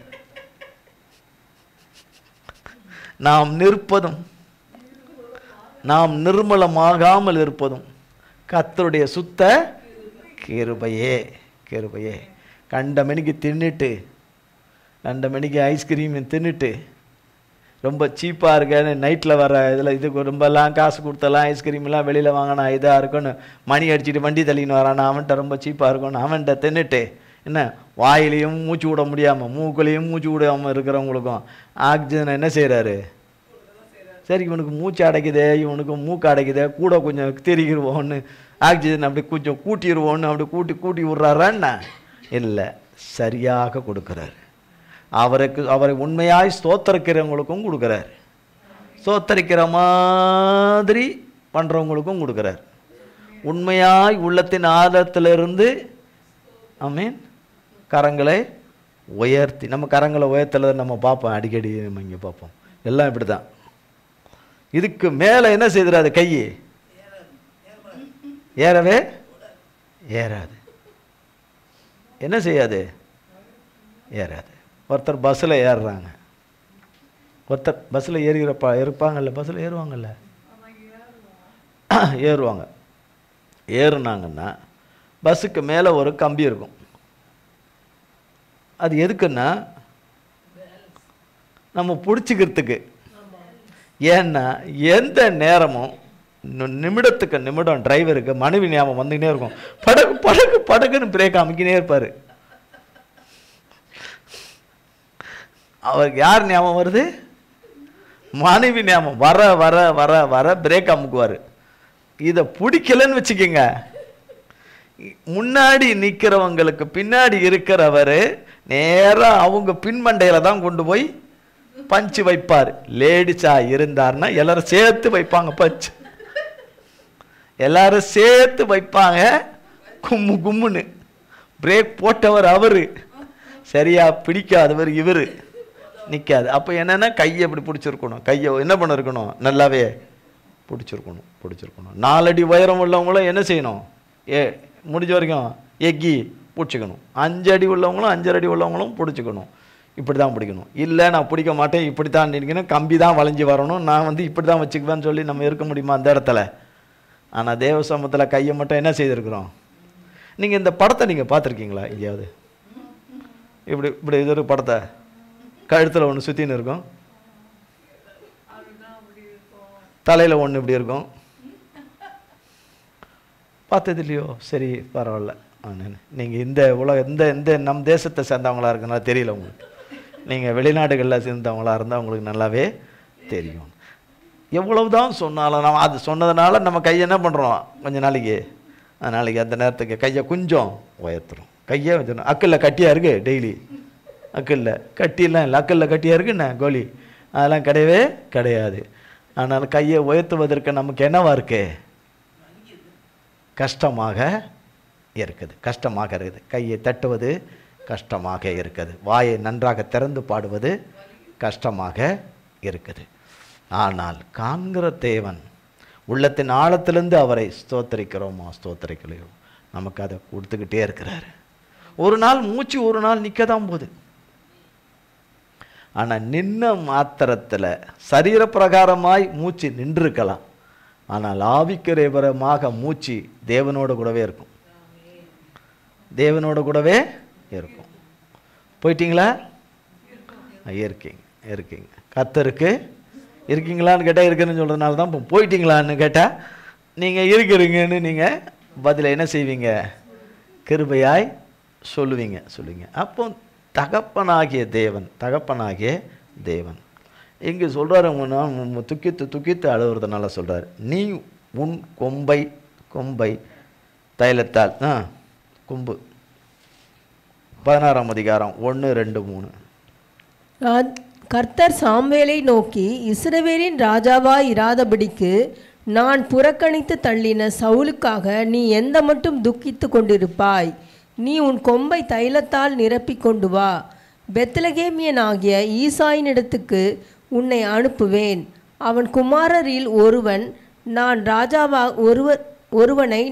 நாம் நிற்பதும் நாம் நிர்மலமாகாமல் இருப்பதும் கர்த்தருடைய சுத்த கிருபையே. கிருபையே. கண்ட மணிக்கு தின்னுட்டு, கண்ட மணிக்கு ஐஸ்கிரீம் தின்னுட்டு, ரொம்ப சீப்பாக இருக்கேன்னு நைட்டில் வர இதில் இதுக்கு ரொம்பலாம் காசு கொடுத்தலாம் ஐஸ்கிரீம்லாம் வெளியில் வாங்கினா இதாக இருக்குன்னு மணி அடிச்சுட்டு வண்டி தள்ளின்னு வரானா, அவன்கிட்ட ரொம்ப சீப்பாக இருக்குன்னு அவன்கிட்ட தின்னுட்டு என்ன வாயிலையும் மூச்சு விட முடியாமல் மூக்குலையும் மூச்சு விடாமல் இருக்கிறவங்களுக்கும் ஆக்சிஜன் என்ன செய்கிறாரு? சரி, இவனுக்கு மூச்சு அடைக்குதே, இவனுக்கு மூக்கு அடைக்குதே, கூட கொஞ்சம் தெரிகிடுவோன்னு ஆக்சிஜன் அப்படி கொஞ்சம் கூட்டிடுவோன்னு அப்படி கூட்டி விட்றாரான்னா இல்லை, சரியாக கொடுக்குறாரு. அவரை உண்மையாய் ஸ்தோத்தரிக்கிறவங்களுக்கும் கொடுக்குறார், ஸ்தோத்தரிக்கிற மாதிரி பண்ணுறவங்களுக்கும் கொடுக்குறார். உண்மையாய் உள்ளத்தின் ஆழத்திலிருந்து ஆமென் கரங்களை உயர்த்தி, நம்ம கரங்களை உயர்த்தலை நம்ம பார்ப்போம், அடிக்கடி நம்ம இங்கே பார்ப்போம், எல்லாம் இப்படி தான். இதுக்கு மேலே என்ன செய்துறாது? கை ஏறவே ஏறாது. என்ன செய்யாது? ஏறாது. ஒருத்தர் பஸ்ஸில் ஏறுறாங்க, ஒருத்தர் பஸ்ஸில் இருப்பாங்கல்ல, பஸ்ஸில் ஏறுவாங்கல்ல, ஏறுவாங்க. ஏறுனாங்கன்னா பஸ்ஸுக்கு மேலே ஒரு கம்பி இருக்கும். அது எதுக்குன்னா நம்ம பிடிச்சிக்கிறதுக்கு. ஏன்னா எந்த நேரமும் நிமிடத்துக்கு நிமிடம் டிரைவருக்கு மனைவி ஞாபகம் வந்துக்கினே இருக்கும். படகு படகு படகுன்னு பிரேக் அமைக்கினே இருப்பார். அவருக்கு யார் ஞாபகம் வருது? மனைவி ஞாபகம். வர வர வர வர பிரேக் அமுக்குவார். இதை பிடிக்கலன்னு வச்சுக்கோங்க, முன்னாடி நிக்கிறவங்களுக்கு பின்னாடி இருக்கிறவர் நேரா அவங்க பின்மண்டையில தான் கொண்டு போய் பஞ்சு வைப்பார். லேடிஸா இருந்தார்னா எல்லாரும் சேர்த்து வைப்பாங்க பஞ்சு, எல்லாரும் சேர்த்து வைப்பாங்க. கும்மு கும்முன்னு பிரேக் போட்டவர் அவரு, சரியா பிடிக்காதவர் இவரு, நிற்காது. அப்போ என்னன்னா கையை இப்படி பிடிச்சிருக்கணும், கையை என்ன பண்ண இருக்கணும், நல்லாவே பிடிச்சிருக்கணும். 4 அடி உயரம் உள்ளவங்களும் என்ன செய்யணும், முடிஞ்ச வரைக்கும் எக்கி பிடிச்சிக்கணும். 5 அடி உள்ளவங்களும் 5 அடி உள்ளவங்களும் பிடிச்சிக்கணும். இப்படி தான் பிடிக்கணும். இல்லை நான் பிடிக்க மாட்டேன், இப்படி தான் நிற்கணும், கம்பி தான் வளைஞ்சி வரணும், நான் இப்படி தான் வச்சுக்குவேன்னு சொல்லி நம்ம இருக்க முடியுமா அந்த இடத்துல? ஆனால் தேவ சமூகத்தில் கையை மட்டும் என்ன செய்திருக்கிறோம். நீங்கள் இந்த படத்தை நீங்கள் பார்த்துருக்கீங்களா எங்கேயாவது? இப்படி இது ஒரு படத்தை கழுத்தில் ஒன்று சுற்றின்னு இருக்கும், தலையில் ஒன்று இப்படி இருக்கும், பார்த்தது இல்லையோ? சரி பரவாயில்ல. நீங்கள் இந்த இந்த நம் தேசத்தை சேர்ந்தவங்களா இருக்குன்னா தெரியல உங்களுக்கு. நீங்கள் வெளிநாடுகளில் சேர்ந்தவங்களா இருந்தால் உங்களுக்கு நல்லாவே தெரியும். எவ்வளவுதான் சொன்னாலும் நம்ம அது சொன்னதுனால நம்ம கையை என்ன பண்ணுறோம், கொஞ்சம் நாளைக்கு அந்த நேரத்துக்கு கையை கொஞ்சம் உயர்த்துறோம். கையை வச்சிடணும். அக்கல்ல கட்டியாக இருக்குது, டெய்லி அக்கல்ல கட்டிலாம் இல்லை, அக்கல்ல கட்டியாக இருக்குண்ணே கோலி, அதெல்லாம் கிடையவே கிடையாது. ஆனால் கையை உயர்த்துவதற்கு நமக்கு என்னவா இருக்கு, கஷ்டமாக இருக்குது. கையை தட்டுவது கஷ்டமாக இருக்குது. வாயை நன்றாக திறந்து பாடுவது கஷ்டமாக இருக்குது. ஆனால் காண்கிற தேவன் உள்ளத்தின் ஆழத்திலிருந்து அவரை ஸ்தோத்தரிக்கிறோமா ஸ்தோத்தரிக்கலையோ நமக்கு அதை கொடுத்துக்கிட்டே இருக்கிறாரு. ஒரு நாள் மூச்சு ஒரு நாள் நிற்க தான் போகுது. ஆனால் நின்ன மாத்திரத்தில் சரீர பிரகாரமாய் மூச்சு நின்றுருக்கலாம், ஆனால் ஆவிக்குரியபரமாக மூச்சு தேவனோட கூடவே இருக்கும். போயிட்டீங்களா? இருக்கீங்க. கர்த்தருக்கு இருக்கீங்களான்னு கேட்டால் இருக்குன்னு சொல்கிறதுனால தான் போயிட்டீங்களான்னு கேட்டால் நீங்கள் இருக்கிறீங்கன்னு நீங்கள் பதில் என்ன செய்வீங்க, கிருபையாய் சொல்லுவீங்க. அப்போ தகப்பனாகிய தேவன் இங்கே சொல்கிறாரு, துக்கித்து அழுவுறதுனால சொல்கிறார், நீ உன் கொம்பை தைலத்தால் கொம்பு 16ஆம் அதிகாரம் 1, 2, 3. கர்த்தர் சாமுவேலை நோக்கி, இஸ்ரவேலின் ராஜாவாய் இராதபடிக்கு நான் புறக்கணித்து தள்ளின சவுலுக்காக நீ எந்த மட்டும் துக்கித்து கொண்டிருப்பாய்? நீ உன் கொம்பை தைலத்தால் நிரப்பிக் கொண்டு வா. பெத்லகேமியனாகிய ஈசாயினிடத்துக்கு உன்னை அனுப்புவேன். அவன் குமாரரில் ஒருவனை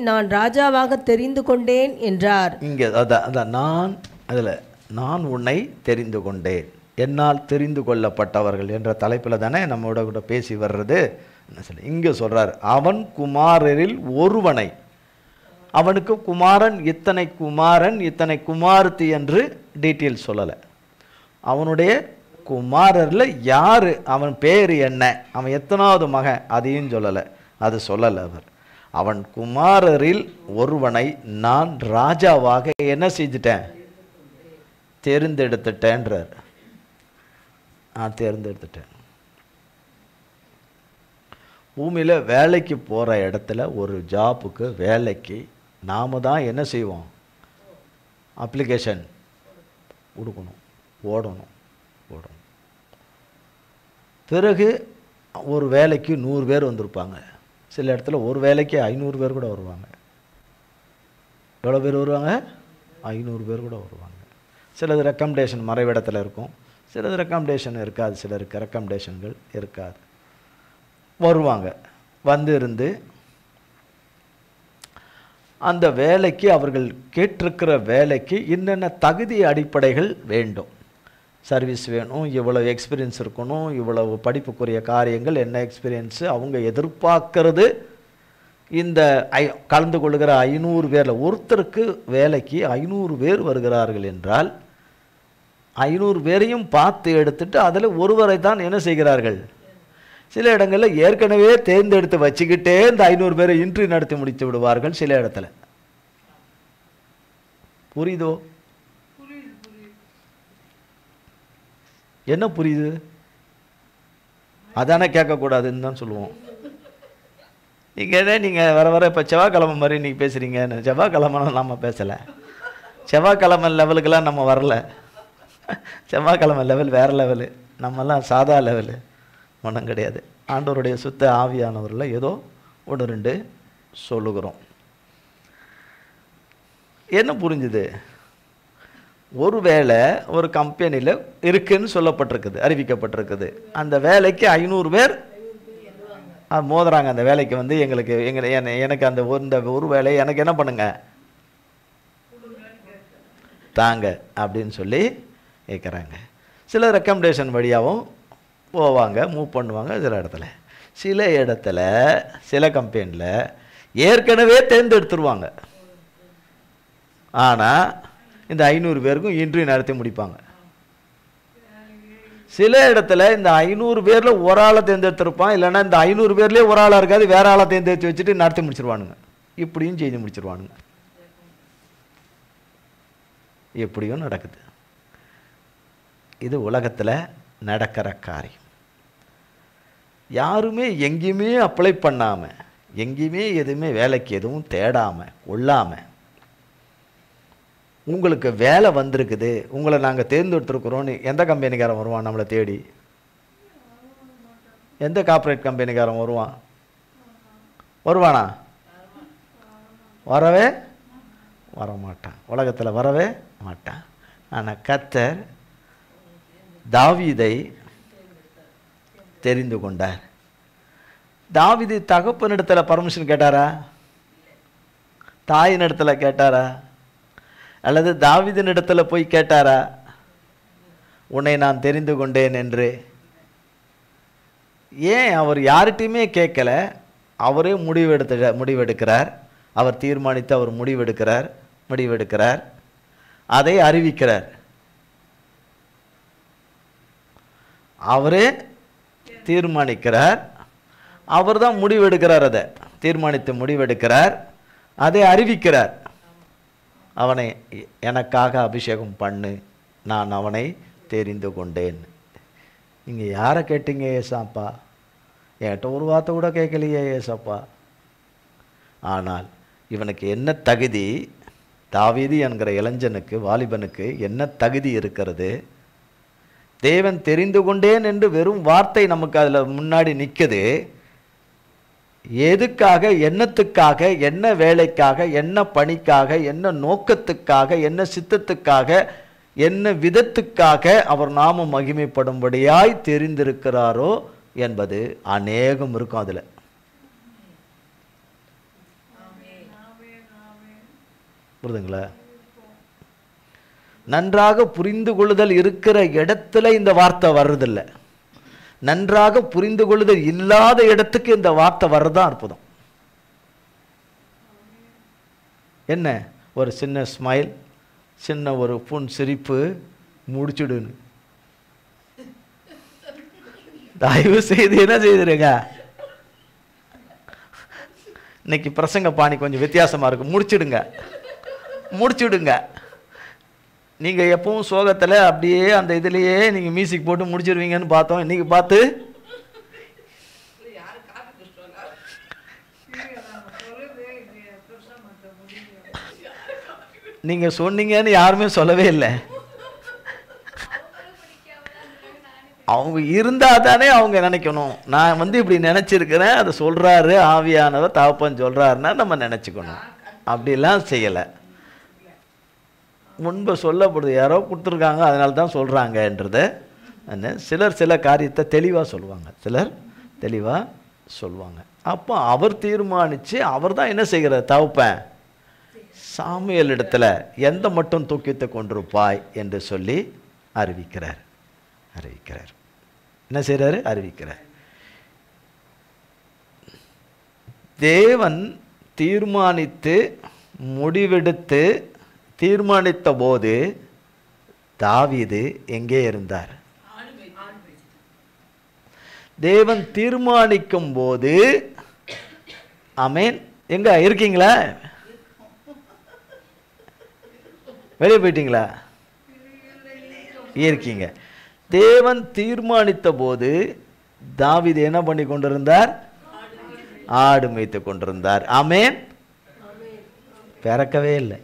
நான் ராஜாவாக தெரிந்து கொண்டேன் என்றார். இங்கே நான் உன்னை தெரிந்து கொண்டேன், என்னால் தெரிந்து கொள்ளப்பட்டவர்கள் என்ற தலைப்பில் தானே நம்மோட கூட பேசி வர்றது. இங்கே சொல்றார், அவன் குமாரரில் ஒருவனை, அவனுக்கு குமாரன் இத்தனை குமாரத்தி என்று டீட்டெயில் சொல்லலை. அவனுடைய குமாரரில் யார், அவன் பேர் என்ன, அவன் எத்தனாவது மகன், அதையும் சொல்லலை. அது சொல்லலை. அவன் குமாரரில் ஒருவனை நான் ராஜாவாக என்ன செஞ்சிட்டேன், தேர்ந்தெடுத்துட்டேன்றார். தேர்ந்தெடுத்துட்டேன். பூமியில் வேலைக்கு போகிற இடத்துல ஒரு ஜாப்புக்கு வேலைக்கு நாம் தான் என்ன செய்வோம், அப்ளிகேஷன் கொடுக்கணும், ஓடணும். பிறகு ஒரு வேலைக்கு 100 பேர் வந்திருப்பாங்க, சில இடத்துல ஒரு வேலைக்கு 500 பேர் கூட வருவாங்க. எவ்வளோ பேர் வருவாங்க, 500 பேர் கூட வருவாங்க. சிலது ரெக்கமெண்டேஷன் மறைவிடத்தில் இருக்கும், சிலது ரெக்கமெண்டேஷன் இருக்காது, சிலருக்கு ரெக்கமெண்டேஷன்கள் இருக்காது. வருவாங்க, வந்து இருந்து அந்த வேலைக்கு அவர்கள் கேட்டிருக்கிற வேலைக்கு என்னென்ன தகுதி அடிப்படைகள் வேண்டும், சர்வீஸ் வேணும், இவ்வளவு எக்ஸ்பீரியன்ஸ் இருக்கணும், இவ்வளவு படிப்புக்குரிய காரியங்கள் என்ன எக்ஸ்பீரியன்ஸு அவங்க எதிர்பார்க்கறது. இந்த கலந்து கொள்கிற 500 பேரில் ஒருத்தருக்கு வேலைக்கு 500 பேர் வருகிறார்கள் என்றால் 500 பேரையும் பார்த்து எடுத்துட்டு அதில் ஒருவரை தான் என்ன செய்கிறார்கள். சில இடங்களில் ஏற்கனவே தேர்ந்தெடுத்து வச்சுக்கிட்டே இந்த 500 பேரை இன்டர்வியூ நடத்தி முடித்து விடுவார்கள். சில இடத்துல புரியுதோ, என்ன புரியுது, அதானே கேட்கக்கூடாதுன்னு தான் சொல்லுவோம். இங்கே நீங்கள் வர வர இப்போ செவ்வாய்க்கிழமை மாதிரி நீங்கள் பேசுகிறீங்க. செவ்வாய்க்கிழமை நம்ம பேசலை, செவ்வாய்க்கிழமை லெவலுக்கெல்லாம் நம்ம வரல. செவ்வாய்க்கிழமை லெவல் வேறு லெவலு, நம்மெல்லாம் சாதா லெவலு ஒன்றும் கிடையாது. ஆண்டவருடைய சுத்த ஆவியானவரில் ஏதோ ஒன்று ரெண்டு சொல்லுகிறோம். என்ன புரிஞ்சுது? ஒரு வேலை ஒரு கம்பெனியில் இருக்குன்னு சொல்லப்பட்டிருக்குது, அறிவிக்கப்பட்டிருக்குது. அந்த வேலைக்கு 500 பேர் மோதுறாங்க. அந்த வேலைக்கு வந்து எனக்கு அந்த இந்த ஒரு வேலை எனக்கு என்ன பண்ணுங்க தாங்க அப்படின்னு சொல்லி கேட்குறாங்க. சில ரெக்கமெண்டேஷன் வழியாகவும் போவாங்க, மூவ் பண்ணுவாங்க. சில இடத்துல சில கம்பெனியில் ஏற்கனவே தேர்ந்தெடுத்துருவாங்க. ஆனால் இந்த 500 பேருக்கும் இன்டர்வியூ நடத்தி முடிப்பாங்க. சில இடத்துல இந்த 500 பேரில் ஒரு ஆளை தேர்ந்தெடுத்திருப்பான், இல்லைன்னா இந்த 500 பேர்லேயே ஒரு ஆளாக இருக்காது, வேற ஆளை தேர்ந்தெடுத்து வச்சுட்டு நடத்தி முடிச்சிருவானுங்க. இப்படியும் செய்து முடிச்சிருவானுங்க. எப்படியும் நடக்குது. இது உலகத்தில் நடக்கிற காரியம். யாருமே எங்கேயுமே அப்ளை பண்ணாமல், எங்கேயுமே எதுவுமே வேலைக்கு எதுவும் தேடாமல் கொள்ளாமல், உங்களுக்கு வேலை வந்திருக்குது, உங்களை நாங்கள் தேர்ந்தெடுத்துருக்குறோன்னு எந்த கம்பெனிக்காரன் வருவான் நம்மளை தேடி? எந்த கார்ப்பரேட் கம்பெனிக்காரன் வருவான்? வருவானா? வரவே வரமாட்டான். உலகத்தில் வரவே மாட்டான். ஆனால் கர்த்தர் தாவீதை தெரிந்து கொண்டார். தாவீது தகப்பனிடத்தில் பர்மிஷன் கேட்டாரா? தாயினிடத்தில் கேட்டாரா? அல்லது தாவீதினிடத்தில் போய் கேட்டாரா உன்னை நான் தெரிந்து கொண்டேன் என்று? ஏன் அவர் யார்கிட்டையுமே கேட்கல? அவரே முடிவெடுக்கிறார். அவர் தீர்மானித்து அவர் முடிவெடுக்கிறார், அதை அறிவிக்கிறார். அவரே தீர்மானிக்கிறார், அவர் தான் முடிவெடுக்கிறார். அதை தீர்மானித்து முடிவெடுக்கிறார், அதை அறிவிக்கிறார். அவனை எனக்காக அபிஷேகம் பண்ணு, நான் அவனை தெரிந்து கொண்டேன். நீங்கள் யாரை கேட்டீங்க ஏசாப்பா? என்கிட்ட ஒரு வார்த்தை கூட கேட்கலையே ஏசாப்பா. ஆனால் இவனுக்கு என்ன தகுதி? தாவீது என்கிற இளைஞனுக்கு, வாலிபனுக்கு என்ன தகுதி இருக்கிறது? தேவன் தெரிந்து கொண்டேன் என்று வெறும் வார்த்தை நமக்கு அதில் முன்னாடி நிற்குது. எதுக்காக, என்னத்துக்காக, என்ன வேலைக்காக, என்ன பணிக்காக, என்ன நோக்கத்துக்காக, என்ன சித்தத்துக்காக, என்ன விதத்துக்காக அவர் நாமம் மகிமைப்படும்படியாய் தெரிந்திருக்கிறாரோ என்பது அநேகம் இருக்கும். அதில் புரியுதுங்களா? நன்றாக புரிந்து கொள்ளுதல் இருக்கிற இடத்துல இந்த வார்த்தை வர்றதில்லை. நன்றாக புரிந்து கொள்ளுதல் இல்லாத இடத்துக்கு இந்த வார்த்தை வர்றதான் அற்புதம். என்ன ஒரு சின்ன ஸ்மைல், சின்ன ஒரு புன் சிரிப்பு முடிச்சுடுன்னு தயவு செய்து என்ன செய்திருங்க. இன்னைக்கு பிரசங்க பாணி கொஞ்சம் வித்தியாசமா இருக்கு. முடிச்சுடுங்க. நீங்க எப்பவும் சோகத்துல அப்படியே அந்த இதுலயே நீங்க மியூசிக் போட்டு முடிச்சிருவீங்கன்னு பார்த்தோம். இன்னைக்கு பார்த்து நீங்க சொன்னீங்கன்னு யாருமே சொல்லவே இல்லை. அவங்க இருந்தா தானே அவங்க நினைக்கணும். நான் வந்து இப்படி நினைச்சிருக்கிறேன், அதை சொல்றாரு ஆவியானவர், தகப்பன் சொல்றாருன்னா நம்ம நினைச்சுக்கணும். அப்படிலாம் செய்யலை. முன்பு சொல்லப்படுது, யாரோ கொடுத்துருக்காங்க அதனால தான் சொல்கிறாங்கன்றத. சிலர் சில காரியத்தை தெளிவாக சொல்லுவாங்க. அப்போ அவர் தீர்மானித்து அவர் தான் என்ன செய்கிறார்? தகப்பன் சாமுவேல் இடத்துல எந்த மட்டும் தூக்கித்து கொண்டிருப்பாய் என்று சொல்லி அறிவிக்கிறார். என்ன செய்கிறாரு? அறிவிக்கிறார். தேவன் தீர்மானித்து முடிவெடுத்து தீர்மானித்த போது தாவீது எங்கே இருந்தார்? தேவன் தீர்மானிக்கும் போது, ஆமென், எங்க இருக்கீங்களா? வெளியே போயிட்டீங்களா? இருக்கீங்க. தேவன் தீர்மானித்த போது தாவீது என்ன பண்ணி கொண்டிருந்தார்? ஆடு மேய்த்து கொண்டிருந்தார். ஆமென். பிறக்கவே இல்லை.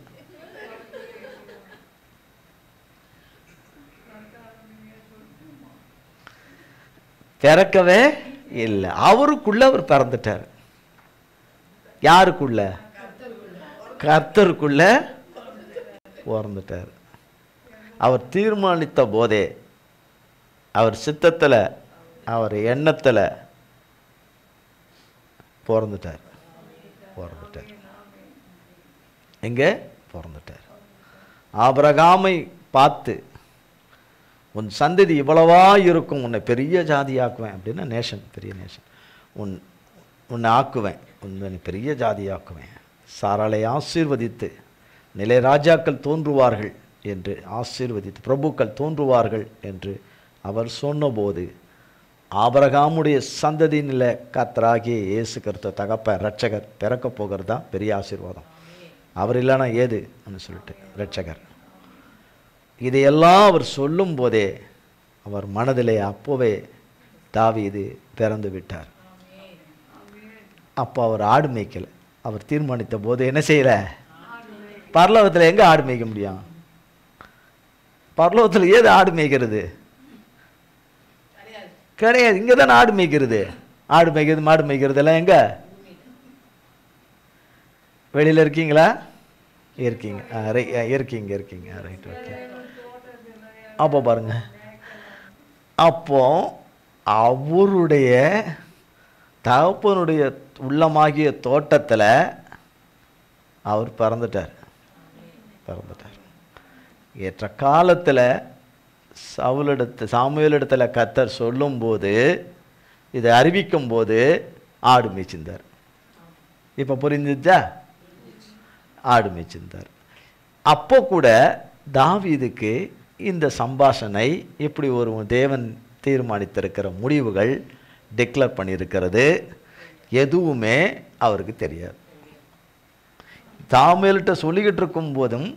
பிறக்கவே இல்லை. அவருக்குள்ள அவர் பிறந்துட்டார். யாருக்குள்ள? கர்த்தருக்குள்ள பிறந்துட்டார். அவர் தீர்மானித்த போதே, அவர் சித்தத்தில், அவர் எண்ணத்தில் பிறந்துட்டார். எங்கே பிறந்துட்டார்? ஆபிரகாமை பார்த்து, உன் சந்ததி இவ்வளவா இருக்கும், உன்னை பெரிய ஜாதியாக்குவேன் அப்படின்னா, நேஷன், பெரிய நேஷன், உன்னை ஆக்குவேன், உன்னை பெரிய ஜாதியாக்குவேன், சாராளை ஆசீர்வதித்து நிலை ராஜாக்கள் தோன்றுவார்கள் என்று ஆசீர்வதித்து, பிரபுக்கள் தோன்றுவார்கள் என்று அவர் சொன்னபோது, ஆபிரகாமுடைய சந்ததியினில் கர்த்தராகிய இயேசு கிறிஸ்து தகப்ப இரட்சகர் பிறக்க போகிறது தான் பெரிய ஆசீர்வாதம். அவர் இல்லைனா ஏது சொல்லிட்டு இரட்சகர். இதையெல்லாம் அவர் சொல்லும் போதே அவர் மனதிலே அப்போவே தாவீது பிறந்து விட்டார். அப்போ அவர் ஆடு மேய்க்கலை. அவர் தீர்மானித்த போது என்ன செய்யல? பரலோகத்தில் எங்கே ஆடு மேய்க்க முடியும்? பரலோகத்தில் ஏது ஆடு மேய்க்கிறது? கிடையாது. இங்கே தானே ஆடு மேய்க்கிறது. ஆடு மேய்க்கிறது, மாடு மேய்க்கிறது எல்லாம் எங்க? வெளியில் இருக்கீங்களா? இருக்கீங்க. இருக்கீங்க. Right, okay. அப்போ பாருங்க, அப்போ அவருடைய தகப்பனுடைய உள்ளமாகிய தோட்டத்தில் அவர் பிறந்துட்டார். ஏற்ற காலத்தில் சாமுவேலிடத்தில் கர்த்தர் சொல்லும்போது, இதை அறிவிக்கும் போது ஆடு மேய்ச்சிருந்தார். இப்போ புரிஞ்சுச்சா? ஆடு மேய்ச்சிருந்தார். அப்போ கூட தாவீதுக்கு இந்த சம்பாஷணை, இப்படி ஒரு தேவன் தீர்மானித்திருக்கிற முடிவுகள் டிக்ளேர் பண்ணியிருக்கிறது எதுவுமே அவருக்கு தெரியாது. சாமுவேல்கிட்ட சொல்லிக்கிட்டு இருக்கும் போதும்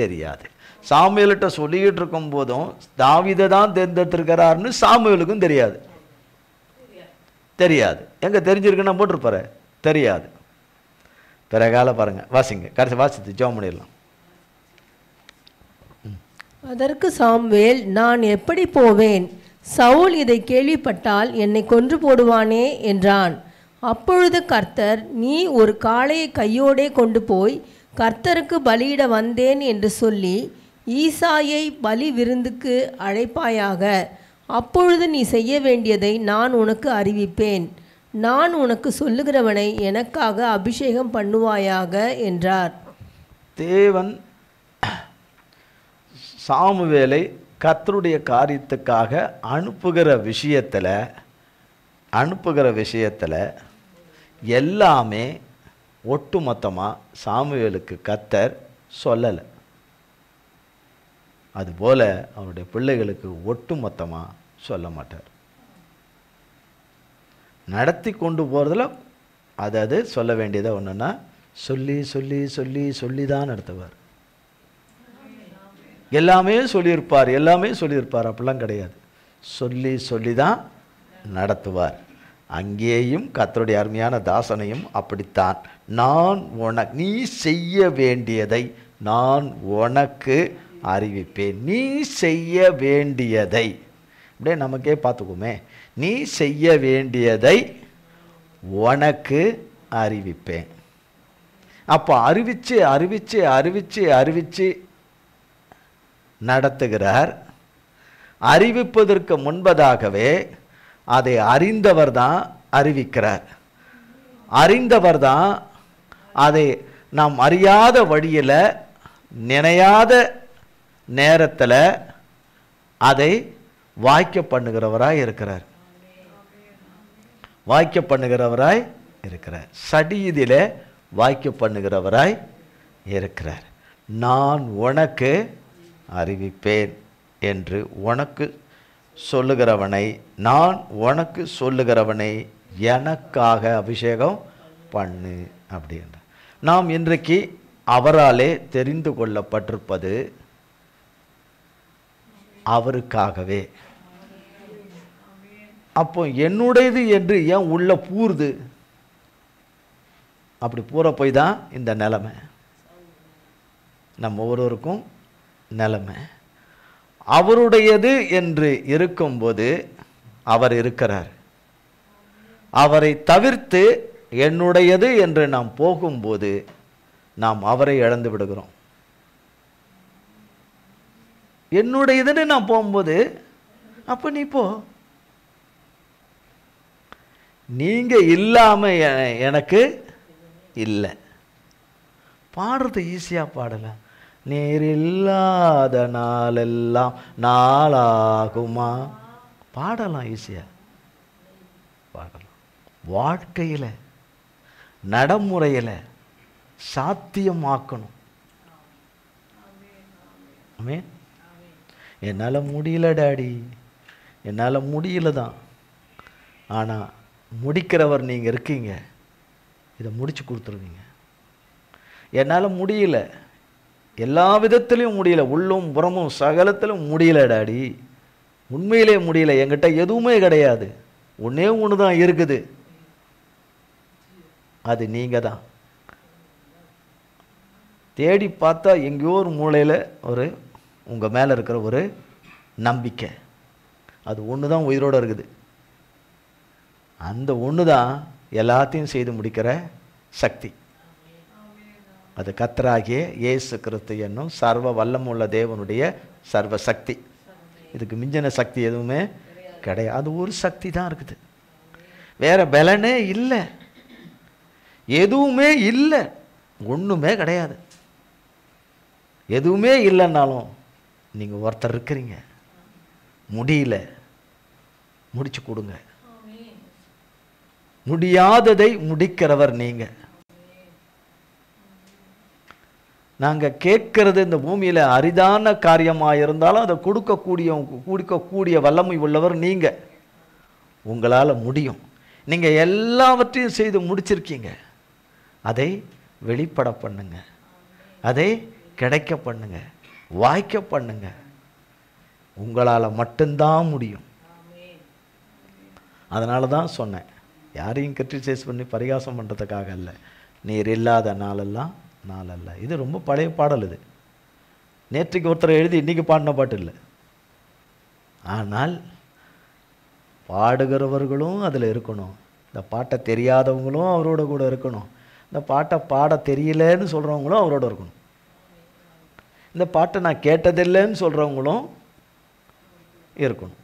தெரியாது. சாமுவேல்கிட்ட சொல்லிக்கிட்டு இருக்கும் போதும் தாவீதை தான் தேர்ந்தெடுத்திருக்கிறாருன்னு சாமுவேலுக்கும் தெரியாது. எங்க தெரிஞ்சிருக்குன்னா போட்டிருப்பாரு, தெரியாது. பிறகால பாருங்க, வாசிங்க, கடைசி வாசித்து ஜெபம் பண்ணிடலாம். அதற்கு சாமுவேல், நான் எப்படி போவேன்? சவுல் இதை கேள்விப்பட்டால் என்னை கொன்று போடுவானே என்றான். அப்பொழுது கர்த்தர், நீ ஒரு காளையை கையோடே கொண்டு போய் கர்த்தருக்கு பலியிட வந்தேன் என்று சொல்லி ஈசாயை பலி விருந்துக்கு அழைப்பாயாக. அப்பொழுது நீ செய்ய வேண்டியதை நான் உனக்கு அறிவிப்பேன். நான் உனக்கு சொல்லுகிறவனை எனக்காக அபிஷேகம் பண்ணுவாயாக என்றார். தேவன் சாமுவேலை கர்த்தருடைய காரியத்துக்காக அனுப்புகிற விஷயத்தில் எல்லாமே ஒட்டுமொத்தமாக சாமுவேலுக்கு கர்த்தர் சொல்லலை. அதுபோல் அவருடைய பிள்ளைகளுக்கு ஒட்டுமொத்தமாக சொல்ல மாட்டார். நடத்தி கொண்டு போகிறதுல அது சொல்ல வேண்டியதை ஒன்றுன்னா சொல்லி சொல்லி சொல்லி சொல்லி தான் நடத்துவார். எல்லாமே சொல்லியிருப்பார் அப்படிலாம் கிடையாது. சொல்லி சொல்லி தான் நடத்துவார். அங்கேயும் கர்த்தருடைய அருமையான தாசனையும் அப்படித்தான். நீ செய்ய வேண்டியதை நான் உனக்கு அறிவிப்பேன். நீ செய்ய வேண்டியதை அப்படியே நமக்கே பார்த்துக்குமே. நீ செய்ய வேண்டியதை உனக்கு அறிவிப்பேன். அப்போ அறிவிச்சு நடத்துகிறார். அறிவிப்பதற்கு முன்பதாகவே அதை அறிந்தவர் தான் அறிவிக்கிறார். அறிந்தவர் தான் அதை நாம் அறியாத வழியில், நினையாத நேரத்தில் அதை வாய்க்க பண்ணுகிறவராய் இருக்கிறார். சடீதிலே வாய்க்க பண்ணுகிறவராய் இருக்கிறார். நான் உனக்கு அறிவிப்பேன் என்று உனக்கு சொல்லுகிறவனை எனக்காக அபிஷேகம் பண்ணு அப்படின்ற. நாம் இன்றைக்கு அவராலே தெரிந்து கொள்ளப்பட்டிருப்பது அவருக்காகவே. அப்போ என்னுடையது என்று ஏன் உள்ள பூர்து? அப்படி பூர போய் தான் இந்த நிலைமை நம்ம ஒவ்வொருவருக்கும் நிலைமை. அவருடையது என்று இருக்கும்போது அவர் இருக்கிறார். அவரை தவிர்த்து என்னுடையது என்று நாம் போகும்போது நாம் அவரை இழந்து விடுகிறோம். என்னுடையதுன்னு நான் போகும்போது அப்போ நீ போ, நீங்க இல்லாம எனக்கு இல்லை. பாடுறது ஈஸியா பாடலாம். நீர் இல்லாத நாளெல்லாம் நாளாகுமா, பாடலாம், ஈஸியா பாடலாம். வாழ்க்கையில் நடைமுறையில் சாத்தியமாக்கணும். ஆமென். என்னால் முடியல டாடி, என்னால் முடியல தான். ஆனால் முடிக்கிறவர் நீங்கள் இருக்கீங்க, இதை முடிச்சு கொடுத்துருவீங்க. என்னால் முடியல, எல்லா விதத்திலையும் முடியல, உள்ளும் புறமும் சகலத்திலும் முடியல டாடி, உண்மையிலே முடியல, என்கிட்ட எதுவுமே கிடையாது, ஒன்றே ஒன்று தான் இருக்குது, அது நீங்கள் தான். தேடி பார்த்தா எங்கேயோ ஒரு மூலையில் ஒரு உங்கள் மேலே இருக்கிற ஒரு நம்பிக்கை, அது ஒன்று தான் உயிரோடு இருக்குது. அந்த ஒன்று தான் எல்லாத்தையும் செய்து முடிக்கிற சக்தி. அது கர்த்தராகிய இயேசு கிறிஸ்து என்னும் சர்வ வல்லமுள்ள தேவனுடைய சர்வ சக்தி. இதுக்கு மிஞ்சின சக்தி எதுவுமே கிடையாது. அது ஒரு சக்தி தான் இருக்குது, வேற பலனே இல்லை, எதுவுமே இல்லை, ஒன்றுமே கிடையாது. எதுவுமே இல்லைன்னாலும் நீங்கள் ஒருத்தர் இருக்கிறீங்க, முடியல, முடிச்சு கொடுங்க. முடியாததை முடிக்கிறவர் நீங்க. நாங்கள் கேட்கறது இந்த பூமியில் அரிதான காரியமாக இருந்தாலும் அதை கொடுக்கக்கூடிய வல்லமை உள்ளவர் நீங்க. உங்களால் முடியும். நீங்கள் எல்லாவற்றையும் செய்து முடிச்சிருக்கீங்க. அதை வெளிப்பட பண்ணுங்க, அதை கிடைக்க பண்ணுங்க, வாய்க்க பண்ணுங்க. உங்களால் மட்டும்தான் முடியும். அதனால தான் சொன்னேன், யாரையும் கிரிட்டிசைஸ் பண்ணி பரிகாசம் பண்ணுறதுக்காக இல்லை. நீர் இல்லாத நாளெல்லாம் நாளல்ல. இது ரொம்ப பழைய பாடல். இது நேற்றுக்கு ஒருத்தர் எழுதி இன்றைக்கி பாடின பாட்டு இல்லை. ஆனால் பாடுகிறவர்களும் அதில் இருக்கணும். இந்த பாட்டை தெரியாதவங்களும் அவரோட கூட இருக்கணும். இந்த பாட்டை பாட தெரியலன்னு சொல்கிறவங்களும் அவரோட இருக்கணும். இந்த பாட்டை நான் கேட்டதில்லைன்னு சொல்கிறவங்களும் இருக்கணும்.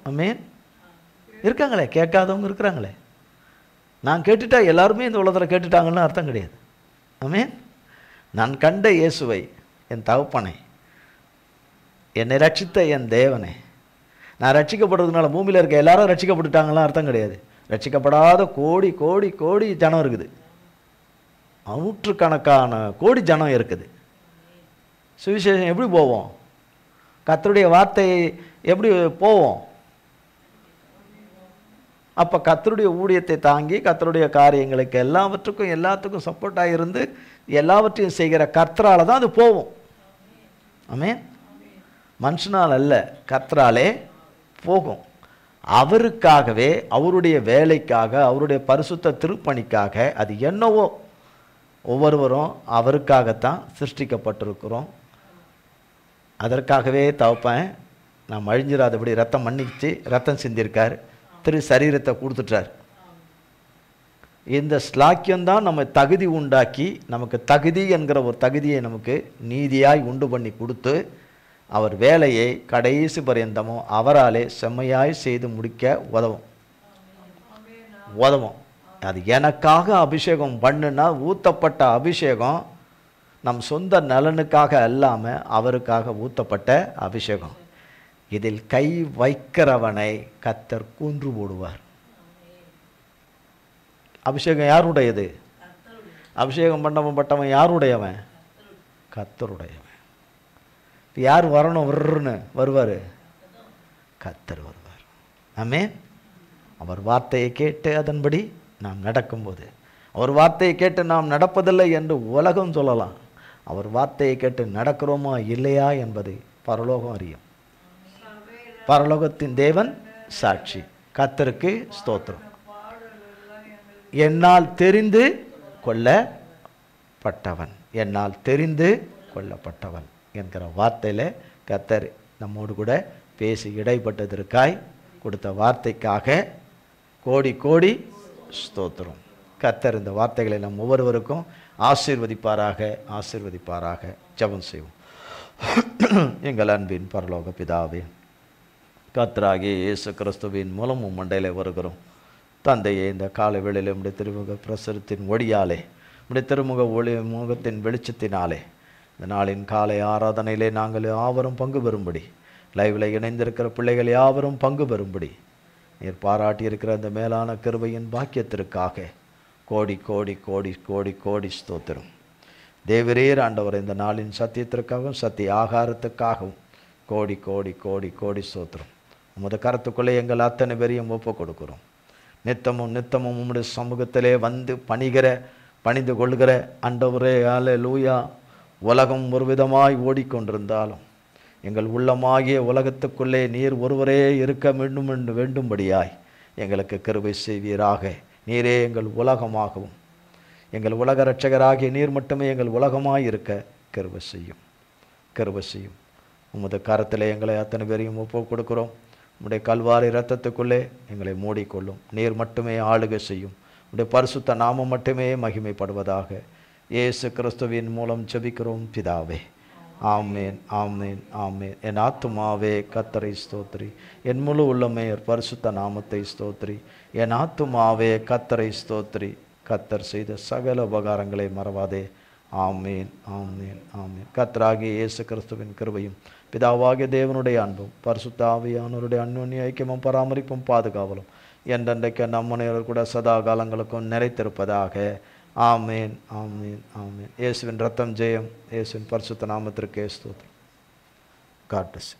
ஆமென். இருக்காங்களே, கேட்காதவங்க இருக்கிறாங்களே. நான் கேட்டுட்டா எல்லாருமே இந்த உலகத்தில் கேட்டுட்டாங்கன்னு அர்த்தம் கிடையாது. ஆமென். நான் கண்ட இயேசுவை, என் தகப்பனை, என்னை ரட்சித்த என் தேவனை, நான் ரட்சிக்கப்படுறதுனால பூமியில் இருக்க எல்லாரும் ரட்சிக்கப்பட்டுட்டாங்கலாம் அர்த்தம் கிடையாது. ரட்சிக்கப்படாத கோடி கோடி கோடி ஜனம் இருக்குது, நூற்றுக்கணக்கான கோடி ஜனம் இருக்குது. சுவிசேஷம் எப்படி போவோம்? கர்த்தருடைய வார்த்தை எப்படி போவோம்? அப்போ கர்த்தருடைய ஊழியத்தை தாங்கி கர்த்தருடைய காரியங்களுக்கு எல்லாத்துக்கும் சப்போர்ட்டாக இருந்து எல்லாவற்றையும் செய்கிற கர்த்தரால் தான் அது போவோம். ஆமென். மனுஷனால் அல்ல, கர்த்தராலே போகும். அவருக்காகவே, அவருடைய வேலைக்காக, அவருடைய பரிசுத்த திருப்பணிக்காக, அது என்னவோ ஒவ்வொருவரும் அவருக்காகத்தான் சிருஷ்டிக்கப்பட்டிருக்கிறோம். அதற்காகவே தகப்பன் நாம் அழிஞ்சிடாதபடி ரத்தம் மன்னிச்சு ரத்தம் சிந்திருக்கார், திரு சரீரத்தை கொடுத்துட்டார். இந்த ஸ்லாக்கியம்தான் நம்ம தகுதி உண்டாக்கி, நமக்கு தகுதி என்கிற ஒரு தகுதியை நமக்கு நீதியாய் உண்டு பண்ணி கொடுத்து, அவர் வேலையை கடைசி பரியந்தமும் அவராலே செம்மையாய் செய்து முடிக்க உதவும். அது எனக்காக அபிஷேகம் பண்ணுனா ஊற்றப்பட்ட அபிஷேகம் நம் சொந்த நலனுக்காக அல்லாமல் அவருக்காக ஊற்றப்பட்ட அபிஷேகம். இதில் கை வைக்கிறவனை கர்த்தர் கொன்று போடுவார். அபிஷேகம் யாருடையது? அபிஷேகம் பண்ணப்பட்டவன் யாருடையவன்? கர்த்தருடையவன். யார் வரணும்? வருவார், கர்த்தர் வருவார். ஆமென். அவர் வார்த்தையை கேட்டு அதன்படி நாம் நடக்கும்போது, அவர் வார்த்தையை கேட்டு நாம் நடப்பதில்லை என்று உலகம் சொல்லலாம், அவர் வார்த்தையை கேட்டு நடக்கிறோமா இல்லையா என்பதை பரலோகம் அறியும். பரலோகத்தின் தேவன் சாட்சி. கர்த்தருக்கு ஸ்தோத்திரம். என்னால் தெரிந்து கொள்ளப்பட்டவன், என்னால் தெரிந்து கொள்ளப்பட்டவன் என்கிற வார்த்தையில் கர்த்தர் நம்மோடு கூட பேசி இடைப்பட்டதற்காய் கொடுத்த வார்த்தைக்காக கோடி கோடி ஸ்தோத்திரம். கர்த்தர் இந்த வார்த்தைகளை நம் ஒவ்வொருவருக்கும் ஆசீர்வதிப்பாராக, ஆசீர்வதிப்பாராக. ஜெபம் செய்வோம். எங்கள் அன்பின் பரலோக பிதாவே, கர்த்தராகிய இயேசு கிறிஸ்துவின் மூலம் மண்டையில் வருகிறோம். தந்தையே, இந்த காலை வேளையில் உம்முடைய திருமுக பிரசுரத்தின் ஒளியாலே, உம்முடைய திருமுக ஒளி முகத்தின் வெளிச்சத்தினாலே இந்த நாளின் காலை ஆராதனையிலே நாங்கள் யாவரும் பங்கு பெறும்படி, லைவில் இணைந்திருக்கிற பிள்ளைகள் யாவரும் பங்கு பெறும்படி நீர் பாராட்டியிருக்கிற அந்த மேலான கிருபையின் பாக்கியத்திற்காக கோடி கோடி கோடி கோடி கோடி ஸ்தோத்திரம். தேவரீர் ஆண்டவர், இந்த நாளின் சத்தியத்திற்காகவும் சத்திய ஆகாரத்துக்காகவும் கோடி கோடி கோடி கோடி ஸ்தோத்திரம். உமது கருத்துக்குள்ளே எங்கள் அத்தனை பேரையும் ஒப்பு கொடுக்கிறோம். நித்தமும் நித்தமும் உம்முடைய சமூகத்திலே வந்து பணிந்து கொள்கிற ஆண்டவரே, அல்லேலூயா. உலகம் ஒரு விதமாய் ஓடிக்கொண்டிருந்தாலும் எங்கள் உள்ளமாகிய உலகத்துக்குள்ளே நீர் ஒருவரே இருக்க வேண்டும்படியாய் எங்களுக்கு கிருபை செய்வீராக. நீரே எங்கள் உலகமாகவும், எங்கள் உலக இரட்சகராகிய நீர் மட்டுமே எங்கள் உலகமாய் இருக்க கிருபை செய்யும், கிருபை செய்யும். உமது கரத்திலே எங்களை அத்தனை பேரையும் ஒப்பு கொடுக்கிறோம். உம்முடைய கல்வாரி இரத்தத்துக்குள்ளே எங்களை மூடிக்கொள்ளும். நீர் மட்டுமே ஆளுகை செய்யும். உம்முடைய பரிசுத்த நாமம் மட்டுமே மகிமைப்படுவதாக. இயேசு கிறிஸ்துவின் மூலம் ஜெபிக்கிறோம் பிதாவே. ஆமேன், ஆமேன், ஆமேன். என் ஆத்துமாவே கர்த்தரை ஸ்தோத்திரி, என் முழு உள்ளமே பரிசுத்த நாமத்தை ஸ்தோத்திரி. என் ஆத்துமாவே கர்த்தரை ஸ்தோத்திரி, கர்த்தர் செய்த சகல உபகாரங்களை மறவாதே. ஆமேன், ஆமேன், ஆமேன். கர்த்தராகிய இயேசு கிறிஸ்துவின் கிருபையும் பிதாவாகிய தேவனுடைய அன்பும் பரிசுத்த ஆவியானவருடைய அன்யோன்ய ஐக்கியமும் பராமரிப்பும் பாதுகாவலும் என்றென்றைக்கு நம்முனையர் கூட சதா காலங்களுக்கும் நிறைத்திருப்பதாக. ஆமேன், ஆமேன், ஆமேன். இயேசுவின் ரத்தம் ஜெயம். இயேசுவின் பரிசுத்த நாமத்திற்கே ஸ்தோத்திரம். God plus.